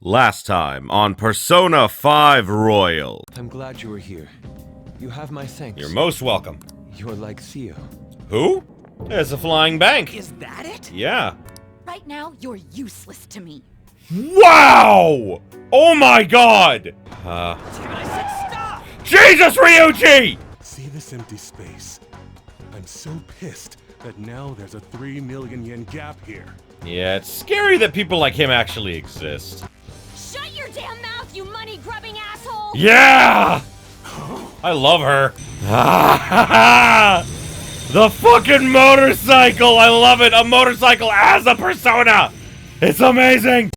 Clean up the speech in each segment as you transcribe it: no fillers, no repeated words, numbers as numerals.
Last time on Persona 5 Royal. I'm glad you were here. You have my thanks. You're most welcome. You're like Theo. Who? It's a flying bank. Is that it? Yeah. Right now, you're useless to me. Wow! Oh my god! Damn it, I said stop! Jesus, Ryuji! See this empty space? I'm so pissed that now there's a 3 million yen gap here. Yeah, it's scary that people like him actually exist. Shut your damn mouth, you money-grubbing asshole! Yeah! I love her. The fucking motorcycle! I love it! A motorcycle as a persona! It's amazing!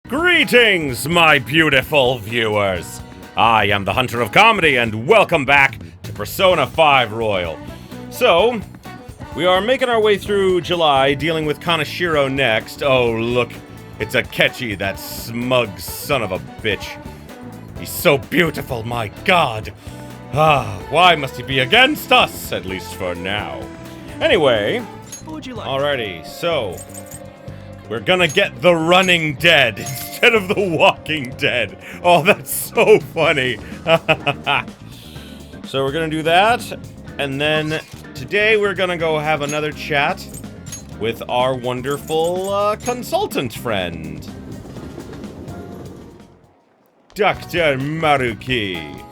Greetings, my beautiful viewers! I am the Hunter of Comedy, and welcome back to Persona 5 Royal. So, we are making our way through July, dealing with Kaneshiro next. Oh, look, it's Akechi, that smug son of a bitch. He's so beautiful, my god! Why must he be against us, at least for now? Anyway, What would you like? alrighty, so... we're gonna get the Running Dead instead of the Walking Dead. Oh, that's so funny. So we're gonna do that, and then today we're gonna go have another chat with our wonderful consultant friend, Dr. Maruki.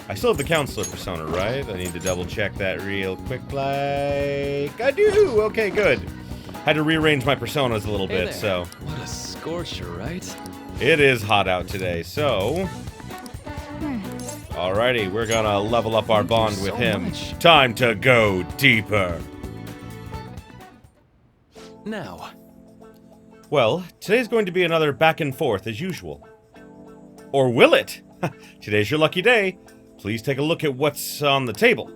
I still have the counselor persona, right? I need to double check that real quick, like I do. Okay, good. Had to rearrange my personas a little bit, there. so... What a scorcher, right? it is hot out today, so... alrighty, we're gonna level up our Thank you bond with so him. much. Time to go deeper. Now, Well, today's going to be another back and forth as usual. Or will it? Today's your lucky day. Please take a look at what's on the table.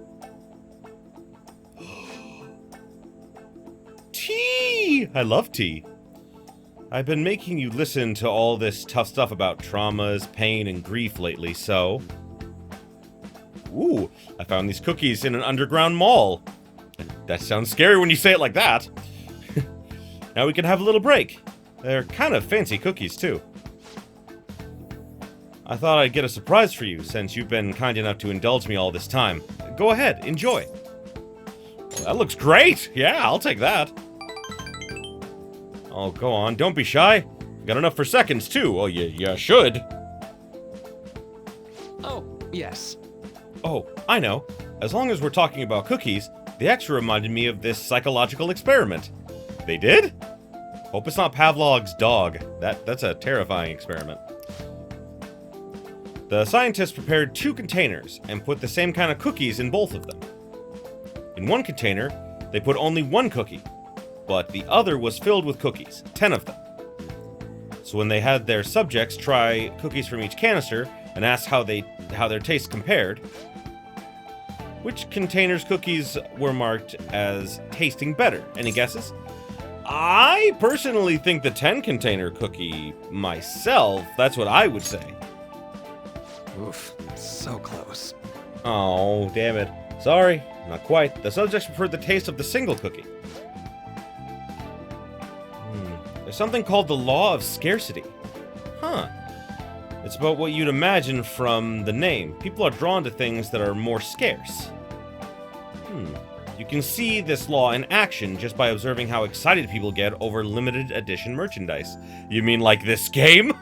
Tea! I love tea. I've been making you listen to all this tough stuff about traumas, pain, and grief lately, so... ooh, I found these cookies in an underground mall. That sounds scary when you say it like that. Now we can have a little break. They're kind of fancy cookies, too. I thought I'd get a surprise for you, since you've been kind enough to indulge me all this time. Go ahead, enjoy. Well, that looks great! Yeah, I'll take that. Oh, go on, don't be shy. Got enough for seconds, too. Oh, you should. oh, yes. Oh, I know. As long as we're talking about cookies, the extra reminded me of this psychological experiment. They did? Hope it's not Pavlov's dog. That's a terrifying experiment. The scientists prepared 2 containers and put the same kind of cookies in both of them. In one container, they put only 1 cookie, but the other was filled with cookies, 10 of them. So when they had their subjects try cookies from each canister and ask how their tastes compared, which container's cookies were marked as tasting better? Any guesses? I personally think the 10 container cookie myself, that's what I would say. Oof, so close. Oh, damn it. Sorry, not quite. The subjects preferred the taste of the single cookie. There's something called the law of scarcity. Huh. It's about what you'd imagine from the name. People are drawn to things that are more scarce. You can see this law in action just by observing how excited people get over limited edition merchandise. You mean like this game?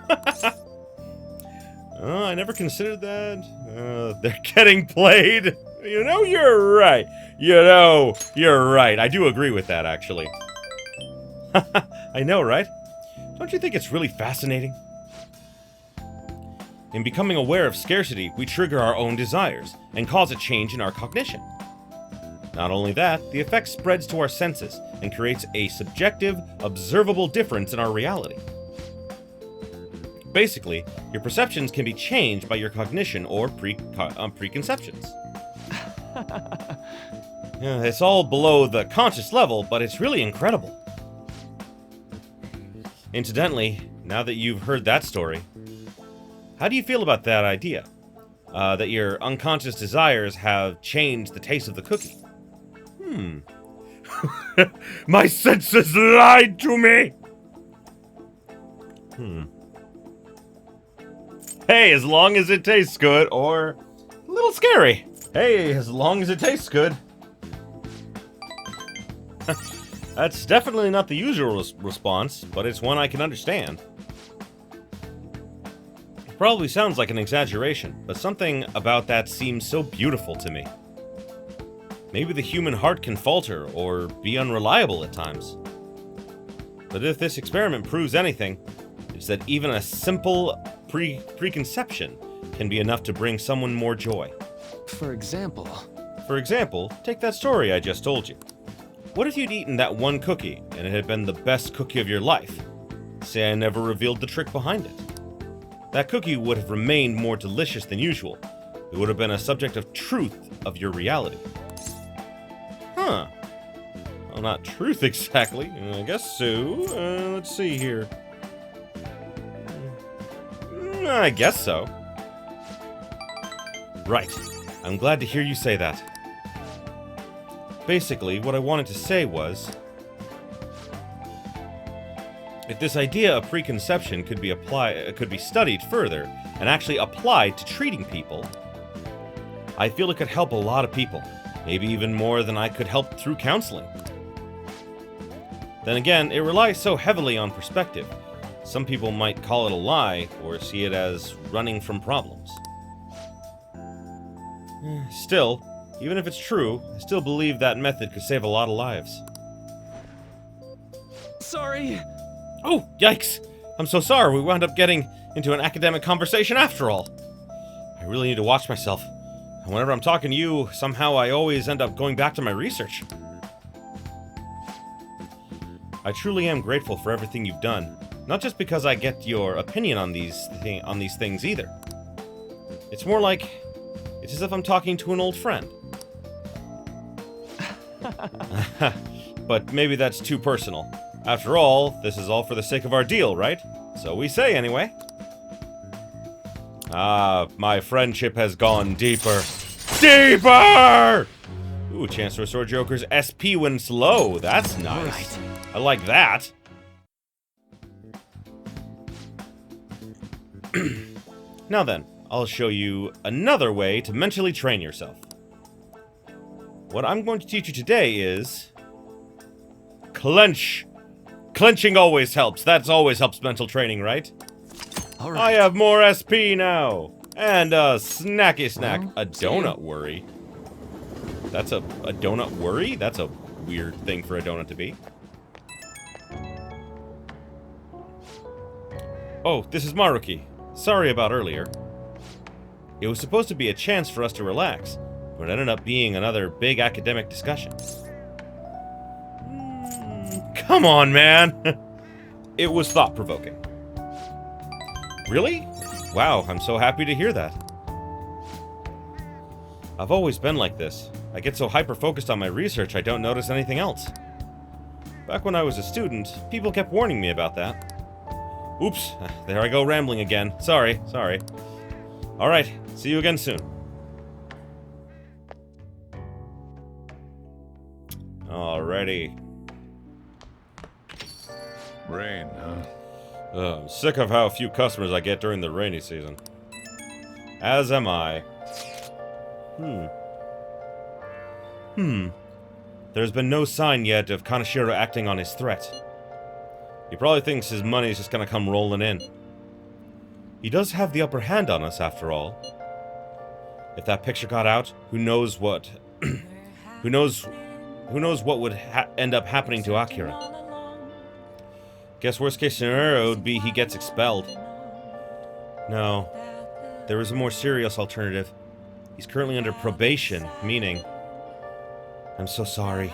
Oh, I never considered that. They're getting played. You know, you're right. You're right. I do agree with that, actually. I know, right? Don't you think it's really fascinating? In becoming aware of scarcity, we trigger our own desires and cause a change in our cognition. Not only that, the effect spreads to our senses and creates a subjective, observable difference in our reality. Basically, your perceptions can be changed by your cognition or preconceptions. Yeah, it's all below the conscious level, but it's really incredible. Incidentally, now that you've heard that story, how do you feel about that idea? That your unconscious desires have changed the taste of the cookie? My senses lied to me! Hey, as long as it tastes good, or a little scary. Hey, as long as it tastes good. That's definitely not the usual response, but it's one I can understand. It probably sounds like an exaggeration, but something about that seems so beautiful to me. Maybe the human heart can falter or be unreliable at times. But if this experiment proves anything, it's that even a simple preconception can be enough to bring someone more joy. For example, take that story I just told you. What if you'd eaten that one cookie and it had been the best cookie of your life? Say I never revealed the trick behind it. That cookie would have remained more delicious than usual. It would have been a subject of truth of your reality. Huh. Well, not truth exactly. I guess so. Let's see here. I guess so. Right. I'm glad to hear you say that. Basically, what I wanted to say was, if this idea of preconception could be studied further and actually applied to treating people, I feel it could help a lot of people, maybe even more than I could help through counseling. Then again, it relies so heavily on perspective. Some people might call it a lie or see it as running from problems. Still, even if it's true, I still believe that method could save a lot of lives. sorry. Oh, yikes! I'm so sorry we wound up getting into an academic conversation after all. I really need to watch myself. And whenever I'm talking to you, somehow I always end up going back to my research. I truly am grateful for everything you've done. Not just because I get your opinion on these things either. It's more like it's as if I'm talking to an old friend. But maybe that's too personal. After all, this is all for the sake of our deal, right? So we say anyway. Ah, my friendship has gone deeper. Deeper! Ooh, chance to restore Joker's SP when slow. That's nice. Right. I like that. Now then, I'll show you another way to mentally train yourself. What I'm going to teach you today is... clench. Clenching always helps. That always helps mental training, right? All right. I have more SP now. And a snacky snack. Well, A donut worry. That's a donut worry? That's a weird thing for a donut to be. Oh, this is Maruki. Sorry about earlier. It was supposed to be a chance for us to relax, but it ended up being another big academic discussion. Come on, man! It was thought-provoking. Really? Wow, I'm so happy to hear that. I've always been like this. I get so hyper-focused on my research I don't notice anything else. Back when I was a student, people kept warning me about that. Oops, there I go rambling again. Sorry. Alright, see you again soon. Alrighty. Rain, huh? I'm sick of how few customers I get during the rainy season. As am I. There's been no sign yet of Kaneshiro acting on his threat. He probably thinks his money's just gonna come rolling in. He does have the upper hand on us, after all. If that picture got out, who knows what... who knows what would end up happening to Akira. Guess worst case scenario would be he gets expelled. No. There is a more serious alternative. He's currently under probation, meaning... I'm so sorry.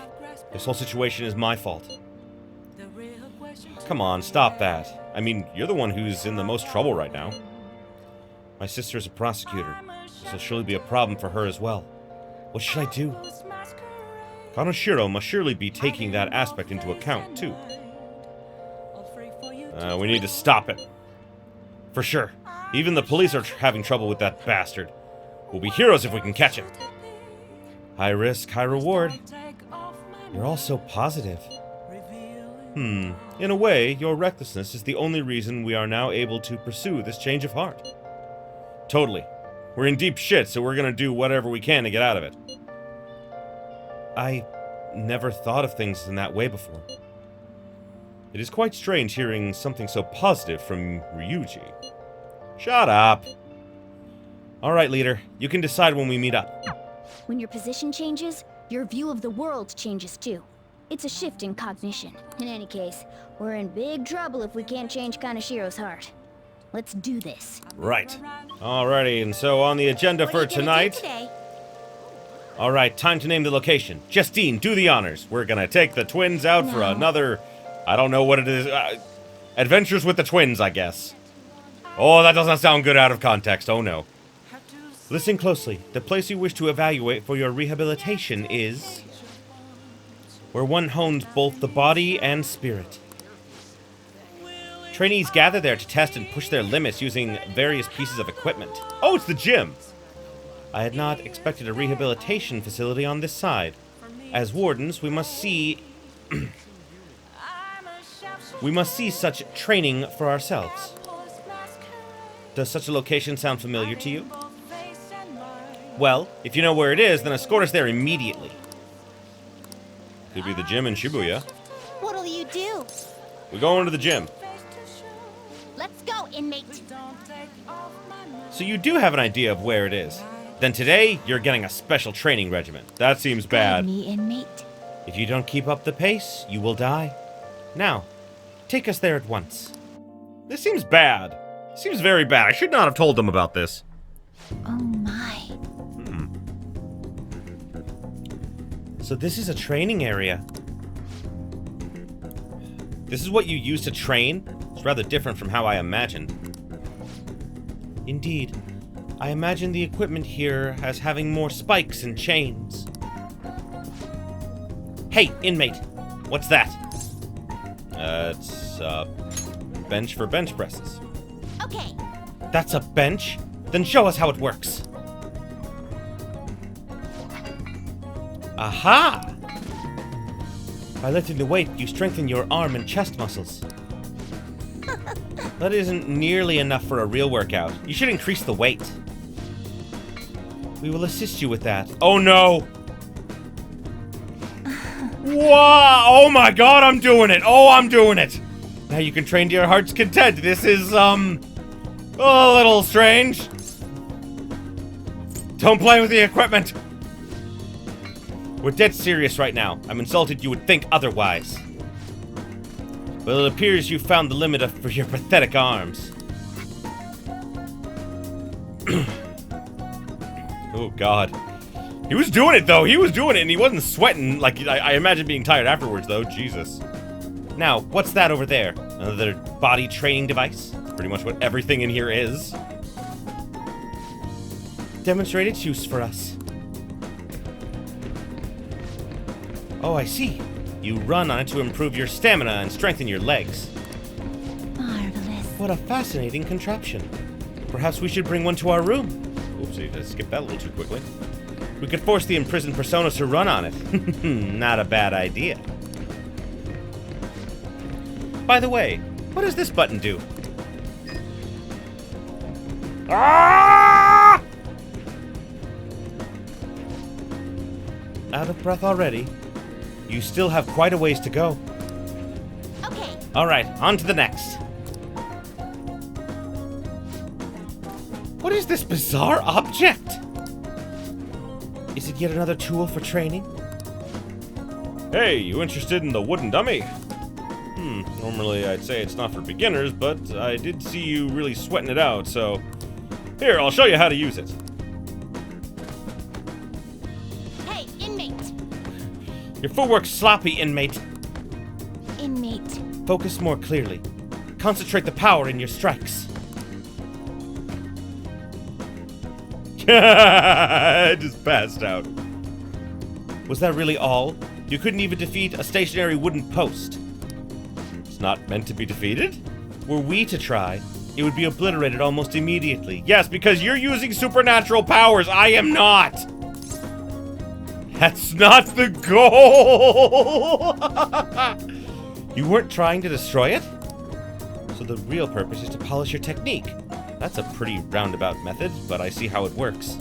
This whole situation is my fault. Come on, stop that. I mean, you're the one who's in the most trouble right now. My sister's a prosecutor. This will surely be a problem for her as well. What should I do? Kaneshiro must surely be taking that aspect into account, too. We need to stop it. For sure. Even the police are having trouble with that bastard. We'll be heroes if we can catch him. High risk, high reward. You're all so positive. In a way, your recklessness is the only reason we are now able to pursue this change of heart. Totally. We're in deep shit, so we're gonna do whatever we can to get out of it. I never thought of things in that way before. It is quite strange hearing something so positive from Ryuji. Shut up. Alright, leader. You can decide when we meet up. When your position changes, your view of the world changes too. It's a shift in cognition. In any case, we're in big trouble if we can't change Kaneshiro's heart. Let's do this. Right. Alrighty, and so on the agenda for tonight... Alright, time to name the location. Justine, do the honors. We're gonna take the twins out for another... I don't know what it is. Adventures with the twins, I guess. Oh, that doesn't sound good out of context. Oh, no. Listen closely. The place you wish to evaluate for your rehabilitation is... where one hones both the body and spirit. Trainees gather there to test and push their limits using various pieces of equipment. Oh, it's the gym! I had not expected a rehabilitation facility on this side. As wardens, we must see... we must see such training for ourselves. Does such a location sound familiar to you? Well, if you know where it is, then escort us there immediately. Could be the gym in Shibuya. What'll you do? We're going to the gym. Let's go, inmate. So you do have an idea of where it is. Then today, you're getting a special training regimen. That seems bad. Me, inmate. If you don't keep up the pace, you will die. Now, take us there at once. This seems bad. Seems very bad. I should not have told them about this. Oh my. So this is a training area. This is what you use to train? It's rather different from how I imagined. Indeed. I imagine the equipment here as having more spikes and chains. Hey, inmate! What's that? It's a bench for bench presses. Okay. That's a bench? Then show us how it works. Aha! By lifting the weight, you strengthen your arm and chest muscles. That isn't nearly enough for a real workout. You should increase the weight. We will assist you with that. Oh no! Wow! Oh my god, I'm doing it! Oh, I'm doing it! Now you can train to your heart's content. This is, a little strange. Don't play with the equipment! We're dead serious right now. I'm insulted you would think otherwise. Well, it appears you found the limit for your pathetic arms. Oh, God. He was doing it, though. He was doing it, and he wasn't sweating. Like, I imagine being tired afterwards, though. Jesus. Now, what's that over there? Another body training device? Pretty much what everything in here is. Demonstrate its use for us. Oh, I see. You run on it to improve your stamina and strengthen your legs. Marvelous. What a fascinating contraption. Perhaps we should bring one to our room. Oopsie, I skipped that a little too quickly. We could force the imprisoned personas to run on it. Not a bad idea. By the way, what does this button do? Ah! Out of breath already? You still have quite a ways to go. Okay. Alright, on to the next. What is this bizarre object? Is it yet another tool for training? Hey, you interested in the wooden dummy? Normally I'd say it's not for beginners, but I did see you really sweating it out, so... Here, I'll show you how to use it. Hey, inmate. Your footwork's sloppy, inmate. Inmate. Focus more clearly. Concentrate the power in your strikes. I just passed out. Was that really all? You couldn't even defeat a stationary wooden post. It's not meant to be defeated? Were we to try, it would be obliterated almost immediately. Yes, because you're using supernatural powers. I am not. That's not the goal. You weren't trying to destroy it? So the real purpose is to polish your technique. That's a pretty roundabout method, but I see how it works.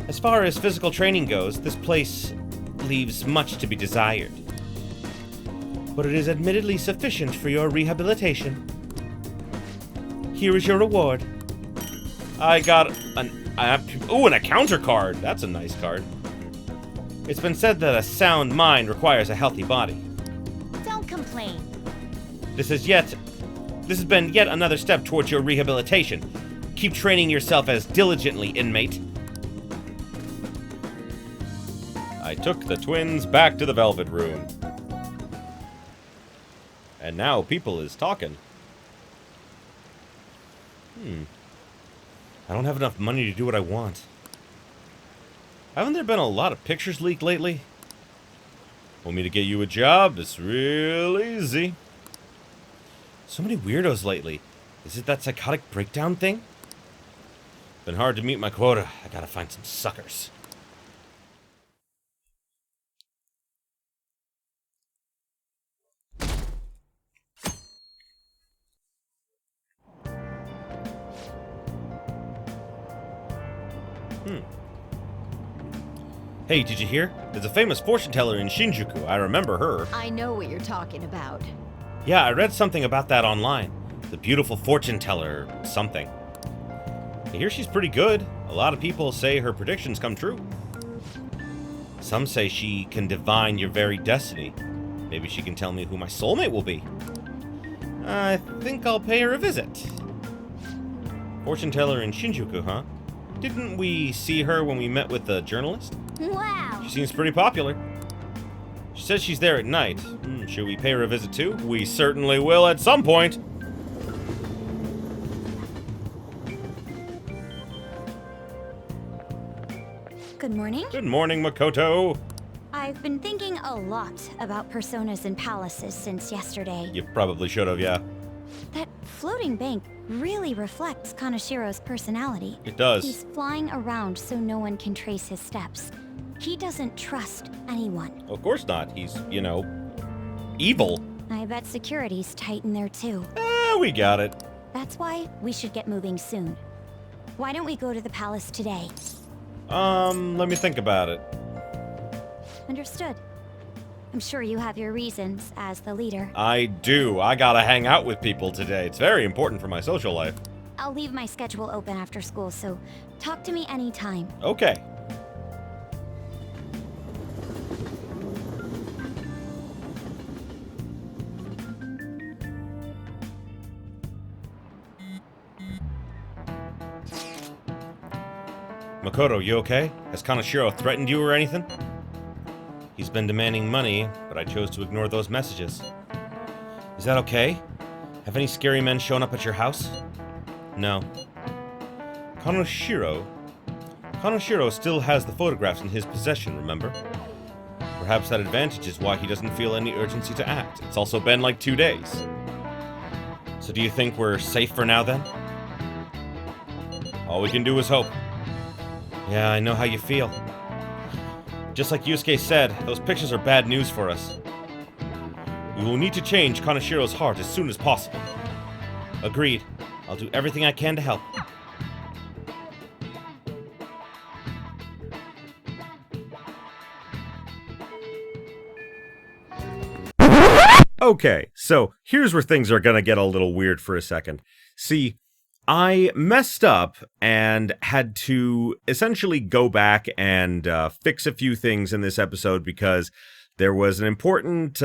As far as physical training goes, this place leaves much to be desired. But it is admittedly sufficient for your rehabilitation. Here is your reward. I got an encounter card. That's a nice card. It's been said that a sound mind requires a healthy body. Don't complain. This has been yet another step towards your rehabilitation. Keep training yourself as diligently, inmate. I took the twins back to the Velvet Room. And now people is talking. I don't have enough money to do what I want. Haven't there been a lot of pictures leaked lately? Want me to get you a job? It's real easy. So many weirdos lately. Is it that psychotic breakdown thing? Been hard to meet my quota. I gotta find some suckers. Hey, did you hear? There's a famous fortune teller in Shinjuku. I remember her. I know what you're talking about. Yeah, I read something about that online. The beautiful fortune teller something. I hear she's pretty good. A lot of people say her predictions come true. Some say she can divine your very destiny. Maybe she can tell me who my soulmate will be. I think I'll pay her a visit. Fortune teller in Shinjuku, huh? Didn't we see her when we met with the journalist? Wow. She seems pretty popular. She says she's there at night. Should we pay her a visit too? We certainly will at some point. Good morning. Good morning, Makoto. I've been thinking a lot about personas and palaces since yesterday. You probably should have, yeah. That floating bank really reflects Kaneshiro's personality. It does. He's flying around so no one can trace his steps. He doesn't trust anyone. Of course not. He's, evil. I bet security's tight in there too. We got it. That's why we should get moving soon. Why don't we go to the palace today? Let me think about it. Understood. I'm sure you have your reasons as the leader. I do. I gotta hang out with people today. It's very important for my social life. I'll leave my schedule open after school, so talk to me anytime. Okay. Makoto, you okay? Has Kaneshiro threatened you or anything? He's been demanding money, but I chose to ignore those messages. Is that okay? Have any scary men shown up at your house? No. Kaneshiro still has the photographs in his possession, remember? Perhaps that advantage is why he doesn't feel any urgency to act. It's also been like 2 days. So do you think we're safe for now then? All we can do is hope. Yeah, I know how you feel. Just like Yusuke said, those pictures are bad news for us. We will need to change Kaneshiro's heart as soon as possible. Agreed. I'll do everything I can to help. Okay, so here's where things are gonna get a little weird for a second. See, I messed up and had to essentially go back and fix a few things in this episode because there was an important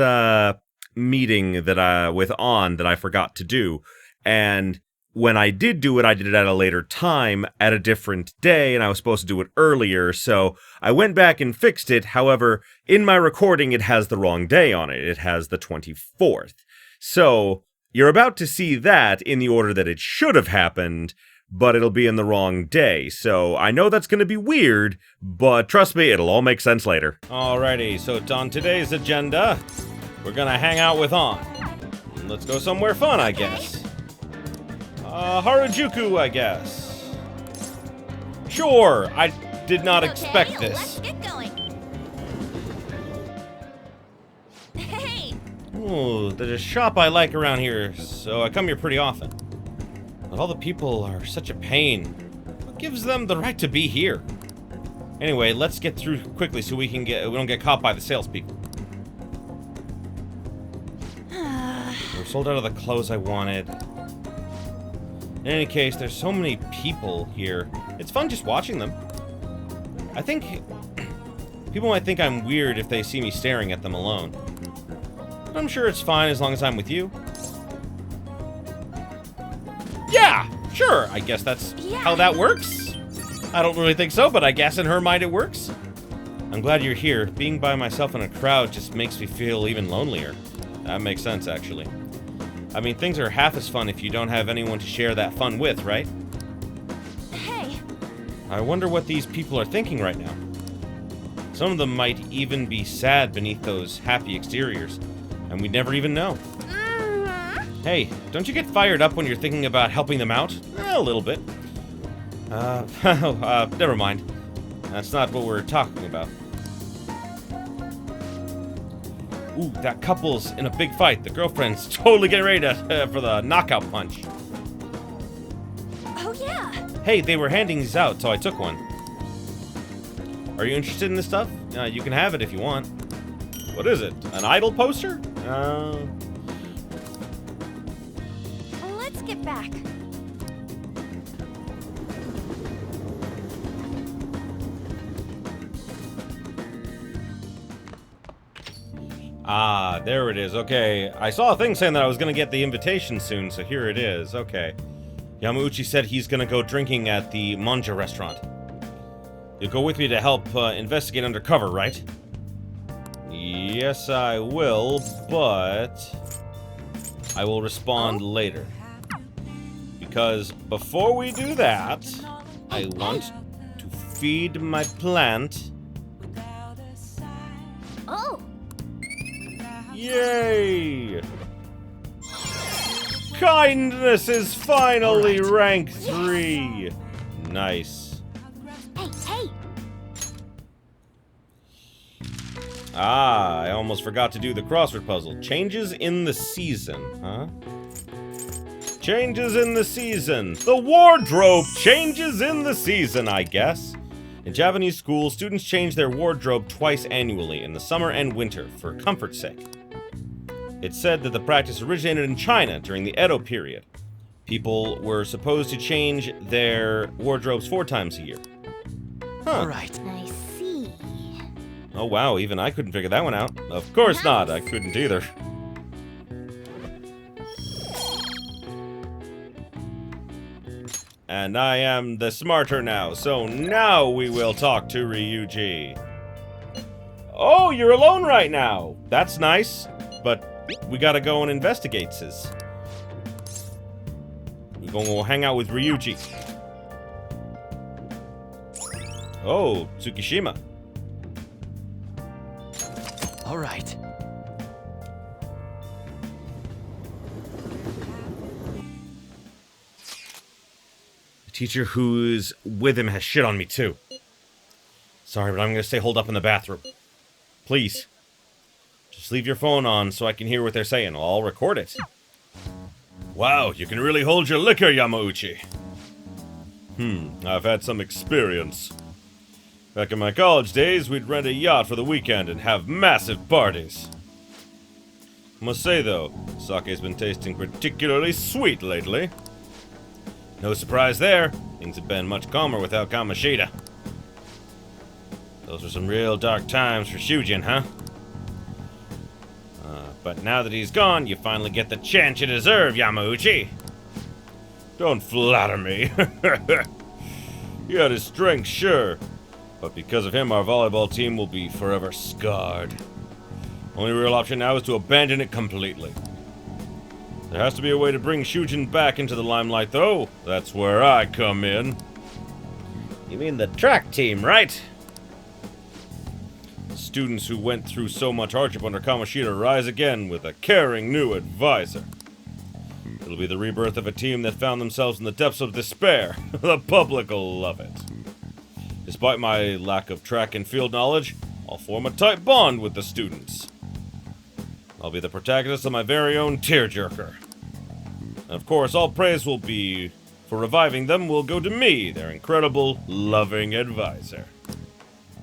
meeting that I forgot to do. And when I did do it, I did it at a later time, at a different day, and I was supposed to do it earlier. So I went back and fixed it. However, in my recording, it has the wrong day on it. It has the 24th. So you're about to see that in the order that it should have happened, but it'll be in the wrong day. So I know that's going to be weird, but trust me, it'll all make sense later. Alrighty, so on today's agenda, we're going to hang out with On. Let's go somewhere fun, I guess. Harajuku, I guess. Sure, I did not expect Okay, this. let's get going. Hey! Ooh, there's a shop I like around here, so I come here pretty often. But all the people are such a pain. What gives them the right to be here? Anyway, let's get through quickly so we don't get caught by the salespeople. We're sold out of the clothes I wanted. In any case, there's so many people here. It's fun just watching them. I think people might think I'm weird if they see me staring at them alone. But I'm sure it's fine as long as I'm with you. Yeah, sure. I guess that's how that works. I don't really think so, but I guess in her mind it works. I'm glad you're here. Being by myself in a crowd just makes me feel even lonelier. That makes sense, actually. I mean, things are half as fun if you don't have anyone to share that fun with, right? Hey! I wonder what these people are thinking right now. Some of them might even be sad beneath those happy exteriors, and we'd never even know. Hey, don't you get fired up when you're thinking about helping them out? A little bit. Never mind. That's not what we're talking about. Ooh, that couple's in a big fight. The girlfriend's totally getting ready for the knockout punch. Oh, yeah! Hey, they were handing these out, so I took one. Are you interested in this stuff? You can have it if you want. What is it? An idol poster? Let's get back. Ah, there it is. Okay, I saw a thing saying that I was gonna get the invitation soon, so here it is. Okay. Yamauchi said he's gonna go drinking at the Manja restaurant. You'll go with me to help investigate undercover, right? Yes, I will, but I will respond later. Because before we do that, I want to feed my plant. Oh! Yay! Kindness is finally rank 3. Nice. Hey, hey! Ah, I almost forgot to do the crossword puzzle. Changes in the season, huh? Changes in the season. The wardrobe changes in the season, I guess. In Japanese schools, students change their wardrobe twice annually, in the summer and winter, for comfort's sake. It's said that the practice originated in China during the Edo period. People were supposed to change their wardrobes 4 times a year. Huh. All right. I see. Oh wow, even I couldn't figure that one out. Of course not, I couldn't either. And I am the smarter now, so now we will talk to Ryuji. Oh, you're alone right now. That's nice, but we gotta go and investigate this. We're gonna go hang out with Ryuji. Oh, Tsukishima. All right. The teacher who's with him has shit on me too. Sorry, but I'm gonna stay holed up in the bathroom. Please. Just leave your phone on so I can hear what they're saying. I'll record it. Wow, you can really hold your liquor, Yamauchi. I've had some experience. Back in my college days, we'd rent a yacht for the weekend and have massive parties. I must say, though, sake's been tasting particularly sweet lately. No surprise there. Things have been much calmer without Kamishita. Those were some real dark times for Shujin, huh? But now that he's gone, you finally get the chance you deserve, Yamauchi. Don't flatter me. He had his strengths, sure. But because of him, our volleyball team will be forever scarred. Only real option now is to abandon it completely. There has to be a way to bring Shujin back into the limelight, though. That's where I come in. You mean the track team, right? Students who went through so much hardship under Kamishita rise again with a caring new advisor. It'll be the rebirth of a team that found themselves in the depths of despair. The public will love it. Despite my lack of track and field knowledge, I'll form a tight bond with the students. I'll be the protagonist of my very own tearjerker. And of course, all praise will be for reviving them will go to me, their incredible, loving advisor.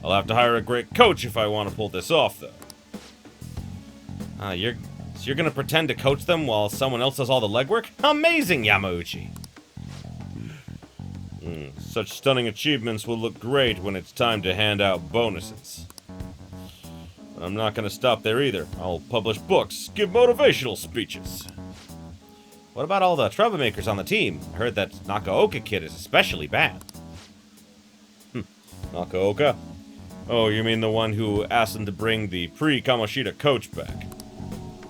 I'll have to hire a great coach if I want to pull this off, though. You're gonna pretend to coach them while someone else does all the legwork? Amazing, Yamauchi! Such stunning achievements will look great when it's time to hand out bonuses. But I'm not gonna stop there either. I'll publish books, give motivational speeches. What about all the troublemakers on the team? I heard that Nakaoka kid is especially bad. Nakaoka? Oh, you mean the one who asked them to bring the pre-Kamoshida coach back?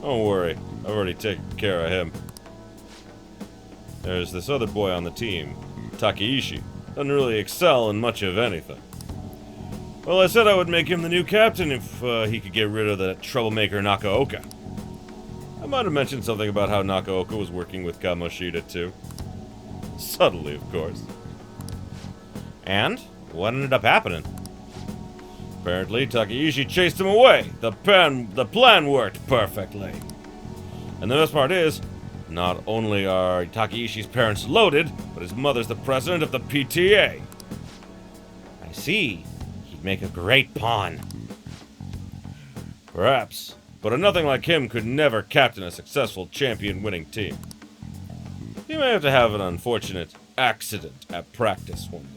Don't worry, I've already taken care of him. There's this other boy on the team, Takeishi. Doesn't really excel in much of anything. Well, I said I would make him the new captain if he could get rid of the troublemaker Nakaoka. I might have mentioned something about how Nakaoka was working with Kamoshida too. Subtly, of course. And what ended up happening? Apparently, Takeishi chased him away. The plan worked perfectly. And the best part is, not only are Takeishi's parents loaded, but his mother's the president of the PTA. I see. He'd make a great pawn. Perhaps, but nothing like him could never captain a successful champion-winning team. He may have to have an unfortunate accident at practice one day.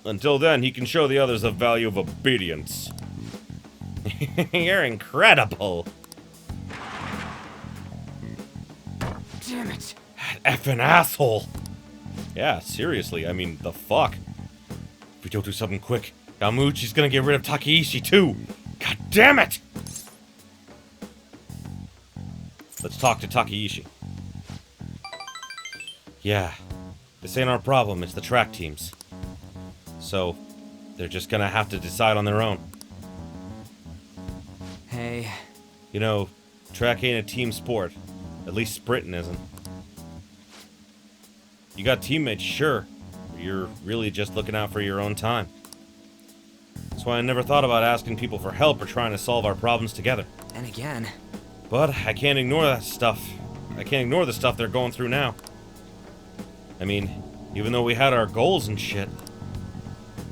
Until then, he can show the others the value of obedience. You're incredible. Damn it. That effing asshole. Yeah, seriously, I mean, the fuck? If we don't do something quick, Yamauchi's gonna get rid of Takeishi too. God damn it! Let's talk to Takeishi. Yeah, this ain't our problem, it's the track teams. So, they're just gonna have to decide on their own. Hey. You know, track ain't a team sport. At least sprinting isn't. You got teammates, sure. But you're really just looking out for your own time. That's why I never thought about asking people for help or trying to solve our problems together. And again. But I can't ignore that stuff. I can't ignore the stuff they're going through now. I mean, even though we had our goals and shit,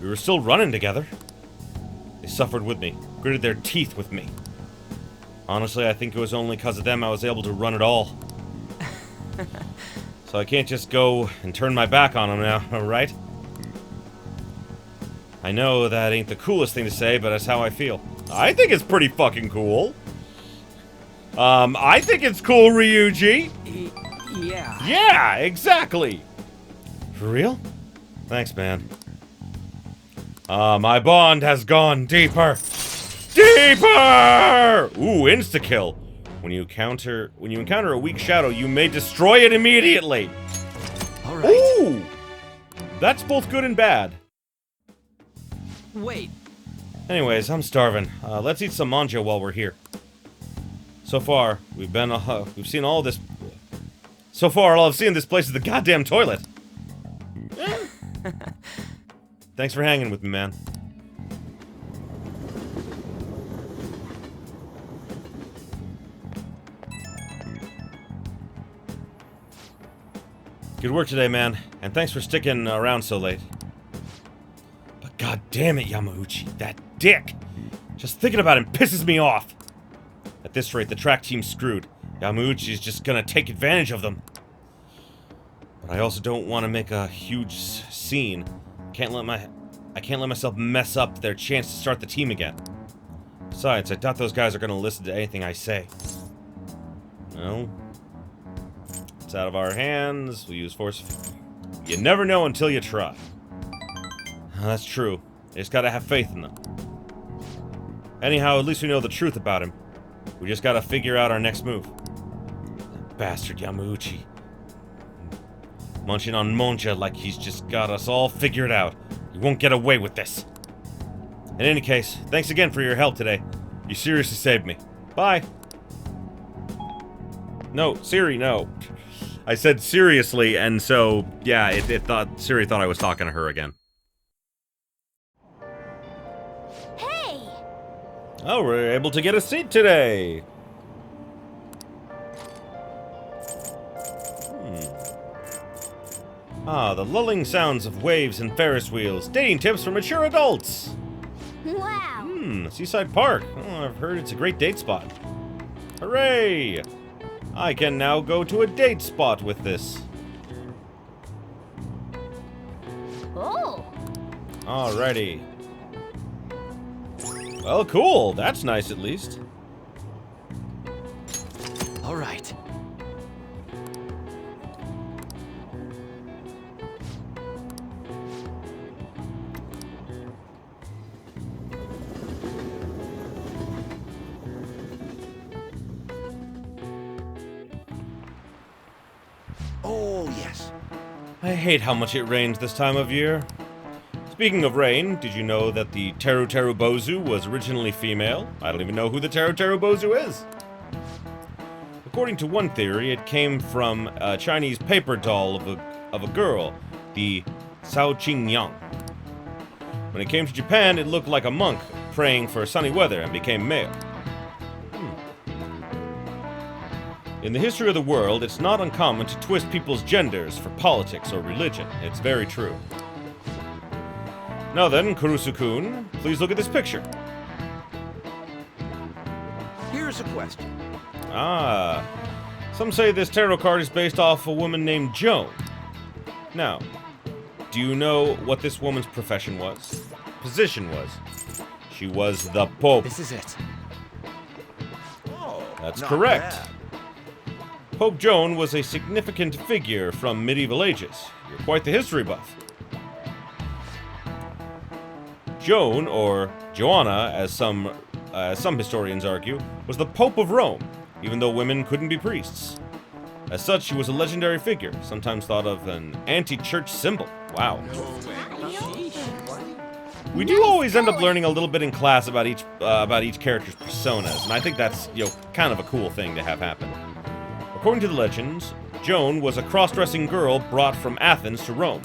we were still running together. They suffered with me, gritted their teeth with me. Honestly, I think it was only because of them I was able to run at all. So I can't just go and turn my back on them now, right? I know that ain't the coolest thing to say, but that's how I feel. I think it's pretty fucking cool. I think it's cool, Ryuji. Yeah. Yeah, exactly. For real? Thanks, man. My bond has gone deeper. Deeper! Ooh, insta-kill. When you encounter a weak shadow, you may destroy it immediately. All right. Ooh! That's both good and bad. Wait. Anyways, I'm starving. Let's eat some manja while we're here. So far, we've seen all this. So far, all I've seen in this place is the goddamn toilet. Thanks for hanging with me, man. Good work today, man, and thanks for sticking around so late. But god damn it, Yamauchi, that dick! Just thinking about him pisses me off! At this rate, the track team's screwed. Yamauchi's just gonna take advantage of them. But I also don't want to make a huge scene. I can't let myself mess up their chance to start the team again. Besides, I doubt those guys are gonna listen to anything I say. Well, it's out of our hands. We'll use force. You never know until you try. That's true. You just gotta have faith in them. Anyhow, at least we know the truth about him. We just gotta figure out our next move. That bastard Yamauchi. Munching on Monja like he's just got us all figured out. He won't get away with this. In any case, thanks again for your help today. You seriously saved me. Bye. No, Siri, no. I said seriously, and so, yeah, Siri thought I was talking to her again. Hey! Oh, we're able to get a seat today. Ah, the lulling sounds of waves and Ferris wheels. Dating tips for mature adults. Wow! Seaside Park. Oh, I've heard it's a great date spot. Hooray! I can now go to a date spot with this. Oh! Alrighty. Well, cool. That's nice, at least. All right. Oh, yes. I hate how much it rains this time of year. Speaking of rain, did you know that the Teru Teru Bozu was originally female? I don't even know who the Teru Teru Bozu is. According to one theory, it came from a Chinese paper doll of a girl, the Sao Qing Yang. When it came to Japan, it looked like a monk praying for sunny weather and became male. In the history of the world, it's not uncommon to twist people's genders for politics or religion. It's very true. Now then, Kurusu-kun, please look at this picture. Here's a question. Ah, some say this tarot card is based off a woman named Joan. Now, do you know what this woman's profession was? Position was? She was the Pope. This is it. Oh, That's not correct. bad. Pope Joan was a significant figure from medieval ages. You're quite the history buff. Joan, or Joanna, as some historians argue, was the Pope of Rome, even though women couldn't be priests. As such, she was a legendary figure, sometimes thought of an anti-church symbol. Wow. We do always end up learning a little bit in class about each character's personas, and I think that's, kind of a cool thing to have happen. According to the legends, Joan was a cross-dressing girl brought from Athens to Rome.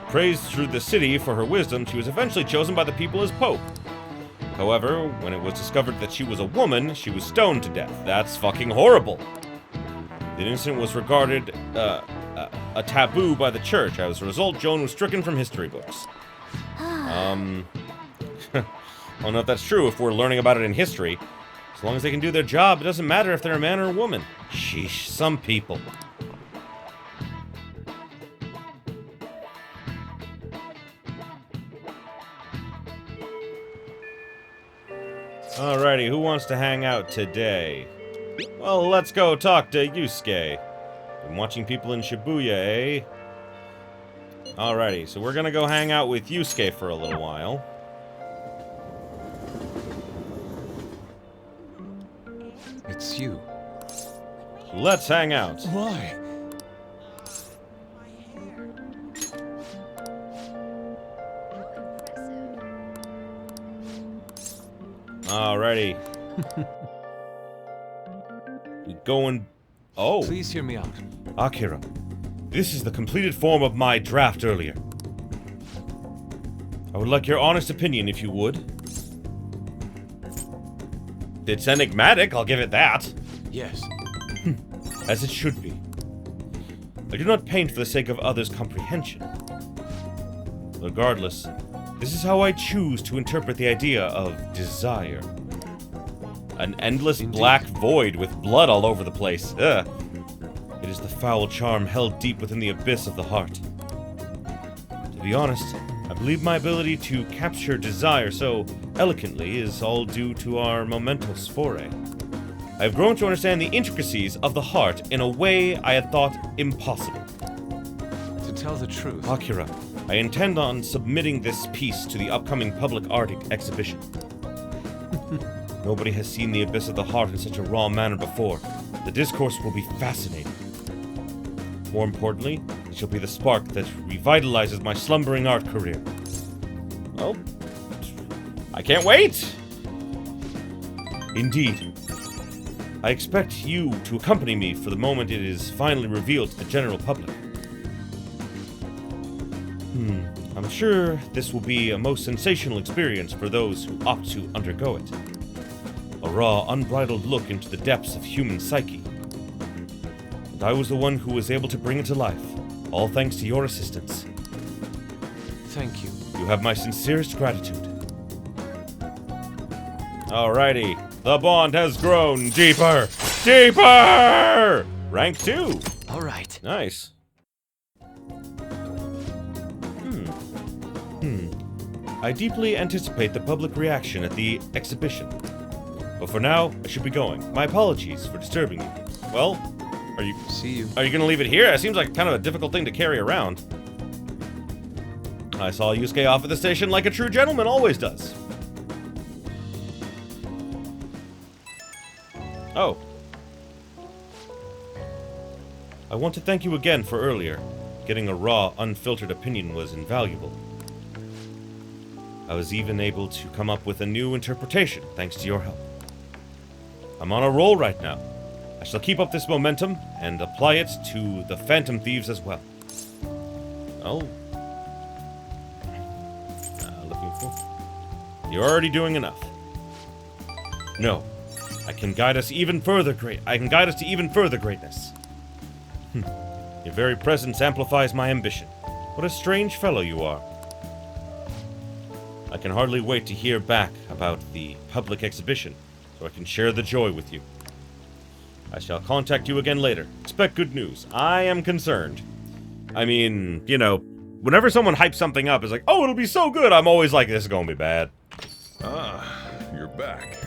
Praised through the city for her wisdom, she was eventually chosen by the people as pope. However, when it was discovered that she was a woman, she was stoned to death. That's fucking horrible. The incident was regarded a taboo by the church. As a result, Joan was stricken from history books. I don't know if that's true if we're learning about it in history. As long as they can do their job, it doesn't matter if they're a man or a woman. Sheesh, some people. Alrighty, who wants to hang out today? Well, let's go talk to Yusuke. Been watching people in Shibuya, eh? Alrighty, so we're gonna go hang out with Yusuke for a little while. It's you. Let's hang out. Why? Alrighty. We going... Oh. Please hear me out. Akira, this is the completed form of my draft earlier. I would like your honest opinion, if you would. It's enigmatic, I'll give it that. Yes. As it should be. I do not paint for the sake of others' comprehension. Regardless, this is how I choose to interpret the idea of desire. An endless black void with blood all over the place. Ugh. It is the foul charm held deep within the abyss of the heart. To be honest, I believe my ability to capture desire so eloquently is all due to our momentous foray. I have grown to understand the intricacies of the heart in a way I had thought impossible. To tell the truth, Akira, I intend on submitting this piece to the upcoming public art exhibition. Nobody has seen the abyss of the heart in such a raw manner before. The discourse will be fascinating. More importantly, it shall be the spark that revitalizes my slumbering art career. Well, I can't wait! Indeed. I expect you to accompany me for the moment it is finally revealed to the general public. I'm sure this will be a most sensational experience for those who opt to undergo it. A raw, unbridled look into the depths of human psyche. And I was the one who was able to bring it to life, all thanks to your assistance. Thank you. You have my sincerest gratitude. Alrighty, the bond has grown deeper! Deeper! Rank 2! All right. Nice. I deeply anticipate the public reaction at the exhibition. But for now, I should be going. My apologies for disturbing you. Well, See you. are you gonna leave it here? It seems like kind of a difficult thing to carry around. I saw Yusuke off at the station like a true gentleman always does. Oh. I want to thank you again for earlier. Getting a raw, unfiltered opinion was invaluable. I was even able to come up with a new interpretation thanks to your help. I'm on a roll right now. I shall keep up this momentum and apply it to the Phantom Thieves as well. Oh. Looking for... You're already doing enough. No. I can guide us to even further greatness. Your very presence amplifies my ambition. What a strange fellow you are. I can hardly wait to hear back about the public exhibition, so I can share the joy with you. I shall contact you again later. Expect good news. I am concerned. I mean, you know, whenever someone hypes something up, it's like, oh, it'll be so good, I'm always like, this is gonna be bad. Ah, you're back.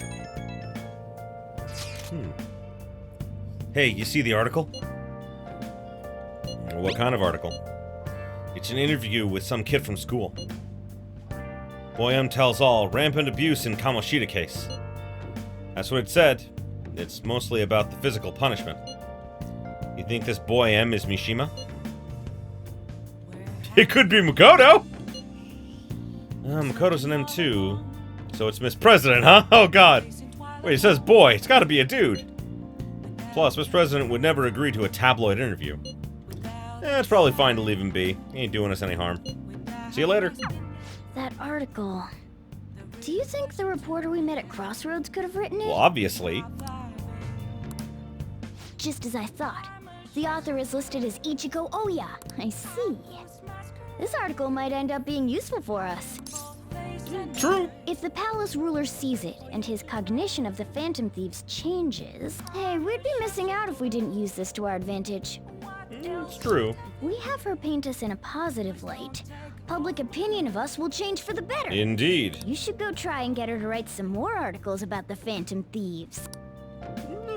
Hey, you see the article? What kind of article? It's an interview with some kid from school. Boy M tells all, rampant abuse in Kamoshida case. That's what it said. It's mostly about the physical punishment. You think this Boy M is Mishima? It could be Makoto! Makoto's an M2, so it's Miss President, huh? Oh god! Wait, it says boy, it's gotta be a dude! Plus, Miss President would never agree to a tabloid interview. It's probably fine to leave him be. He ain't doing us any harm. See you later. That article. Do you think the reporter we met at Crossroads could have written it? Well, obviously. Just as I thought. The author is listed as Ichigo Oya. I see. This article might end up being useful for us. True. If the palace ruler sees it and his cognition of the Phantom Thieves changes, hey, we'd be missing out if we didn't use this to our advantage. It's true. We have her paint us in a positive light. Public opinion of us will change for the better. Indeed. You should go try and get her to write some more articles about the Phantom Thieves.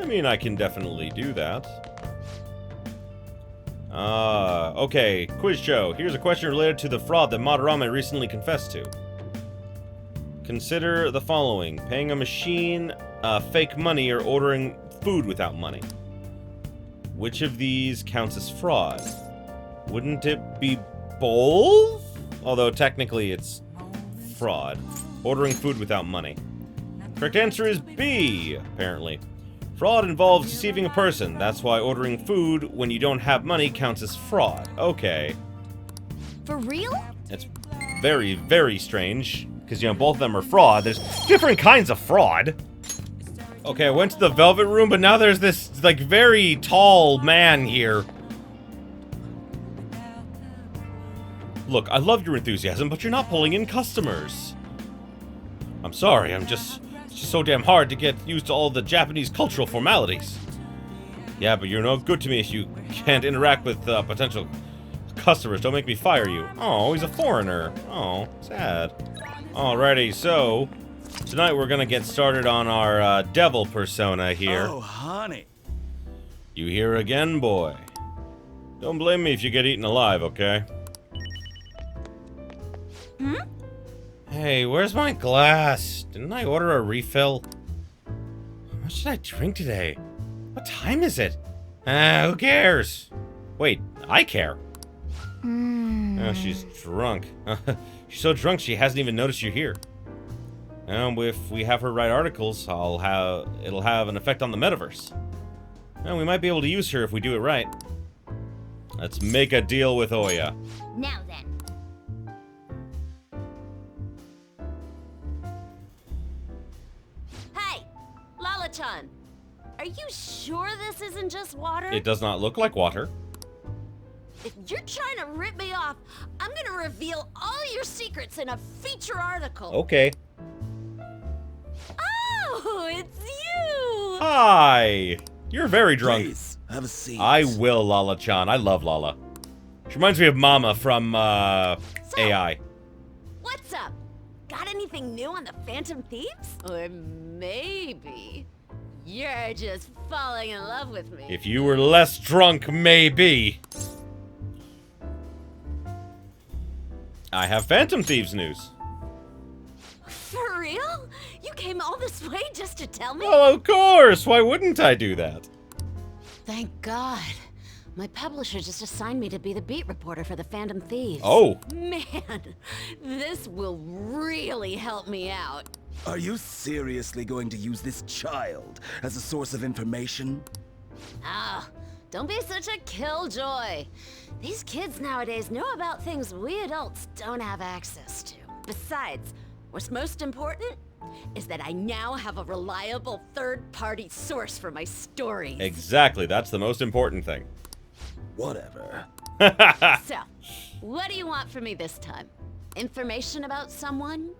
I mean, I can definitely do that. Okay, quiz show. Here's a question related to the fraud that Madarame recently confessed to. Consider the following. Paying a machine fake money or ordering food without money. Which of these counts as fraud? Wouldn't it be both? Although technically it's fraud. Ordering food without money. Correct answer is B, apparently. Fraud involves deceiving a person. That's why ordering food when you don't have money counts as fraud. Okay. For real? That's very, very strange. Because, you know, both of them are fraud. There's different kinds of fraud. Okay, I went to the Velvet Room, but now there's this, like, very tall man here. Look, I love your enthusiasm, but you're not pulling in customers. I'm sorry, it's just so damn hard to get used to all the Japanese cultural formalities. Yeah, but you're no good to me if you can't interact with potential customers. Don't make me fire you. Oh, he's a foreigner. Oh, sad. Alrighty, so tonight we're gonna get started on our devil persona here. Oh, honey. You here again, boy? Don't blame me if you get eaten alive, okay? Hey, where's my glass? Didn't I order a refill? What should I drink today? What time is it? Who cares? Wait, I care. Oh, she's drunk. She's so drunk she hasn't even noticed you're here. And if we have her write articles, it'll have an effect on the metaverse. And we might be able to use her if we do it right. Let's make a deal with Oya. Now then. Hey, Lala-chan. Are you sure this isn't just water? It does not look like water. If you're trying to rip me off, I'm gonna reveal all your secrets in a feature article. Okay. Oh, it's you! Hi! You're very drunk. Please, have a seat. I will, Lala-chan. I love Lala. She reminds me of Mama from, AI. What's up? Got anything new on the Phantom Thieves? Or maybe you're just falling in love with me. If you were less drunk, maybe. I have Phantom Thieves news. For real? You came all this way just to tell me? Well, of course! Why wouldn't I do that? Thank God. My publisher just assigned me to be the beat reporter for the Phantom Thieves. Oh. Man, this will really help me out. Are you seriously going to use this child as a source of information? Ah, don't be such a killjoy. These kids nowadays know about things we adults don't have access to. Besides, what's most important is that I now have a reliable third-party source for my stories. Exactly, that's the most important thing. Whatever. So, what do you want from me this time? Information about someone?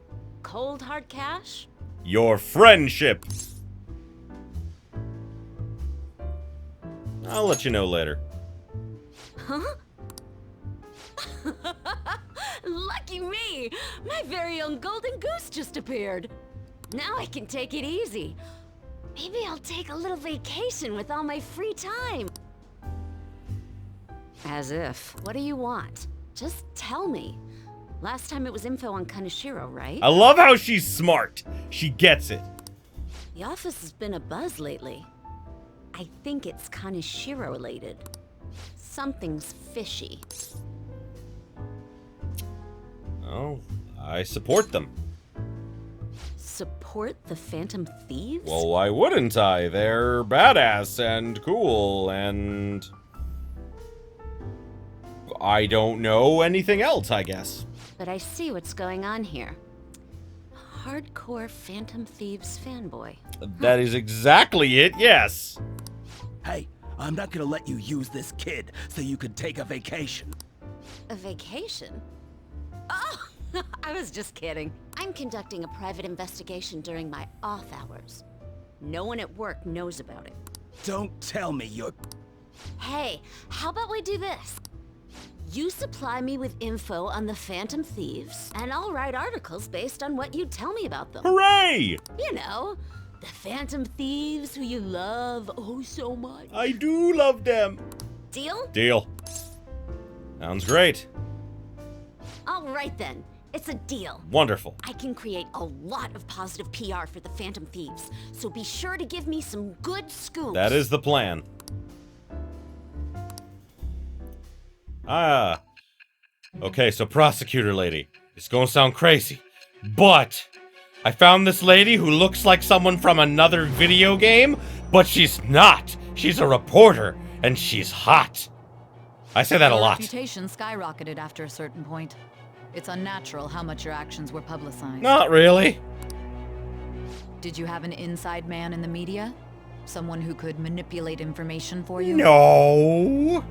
Cold hard cash? Your friendship! I'll let you know later. Huh? Lucky me! My very own golden goose just appeared. Now I can take it easy. Maybe I'll take a little vacation with all my free time. As if. What do you want? Just tell me. Last time it was info on Kaneshiro, right? I love how she's smart. She gets it. The office has been a buzz lately. I think it's Kaneshiro related. Something's fishy. Oh, I support them. Support the Phantom Thieves? Well, why wouldn't I? They're badass and cool and... I don't know anything else, I guess. But I see what's going on here. Hardcore Phantom Thieves fanboy. That is exactly it, yes. Hey, I'm not gonna let you use this kid so you could take a vacation. A vacation? Oh, I was just kidding. I'm conducting a private investigation during my off hours. No one at work knows about it. Don't tell me you're... Hey, how about we do this? You supply me with info on the Phantom Thieves, and I'll write articles based on what you tell me about them. Hooray! You know, the Phantom Thieves who you love oh so much. I do love them. Deal? Deal. Sounds great. All right then, it's a deal. Wonderful. I can create a lot of positive PR for the Phantom Thieves, so be sure to give me some good scoops. That is the plan. Ah. Okay, so prosecutor lady. It's gonna sound crazy, but I found this lady who looks like someone from another video game, but she's not. She's a reporter, and she's hot. I say that a Your lot. reputation skyrocketed after a certain point. It's unnatural how much your actions were publicized. Not really. Did you have an inside man in the media? Someone who could manipulate information for you? No.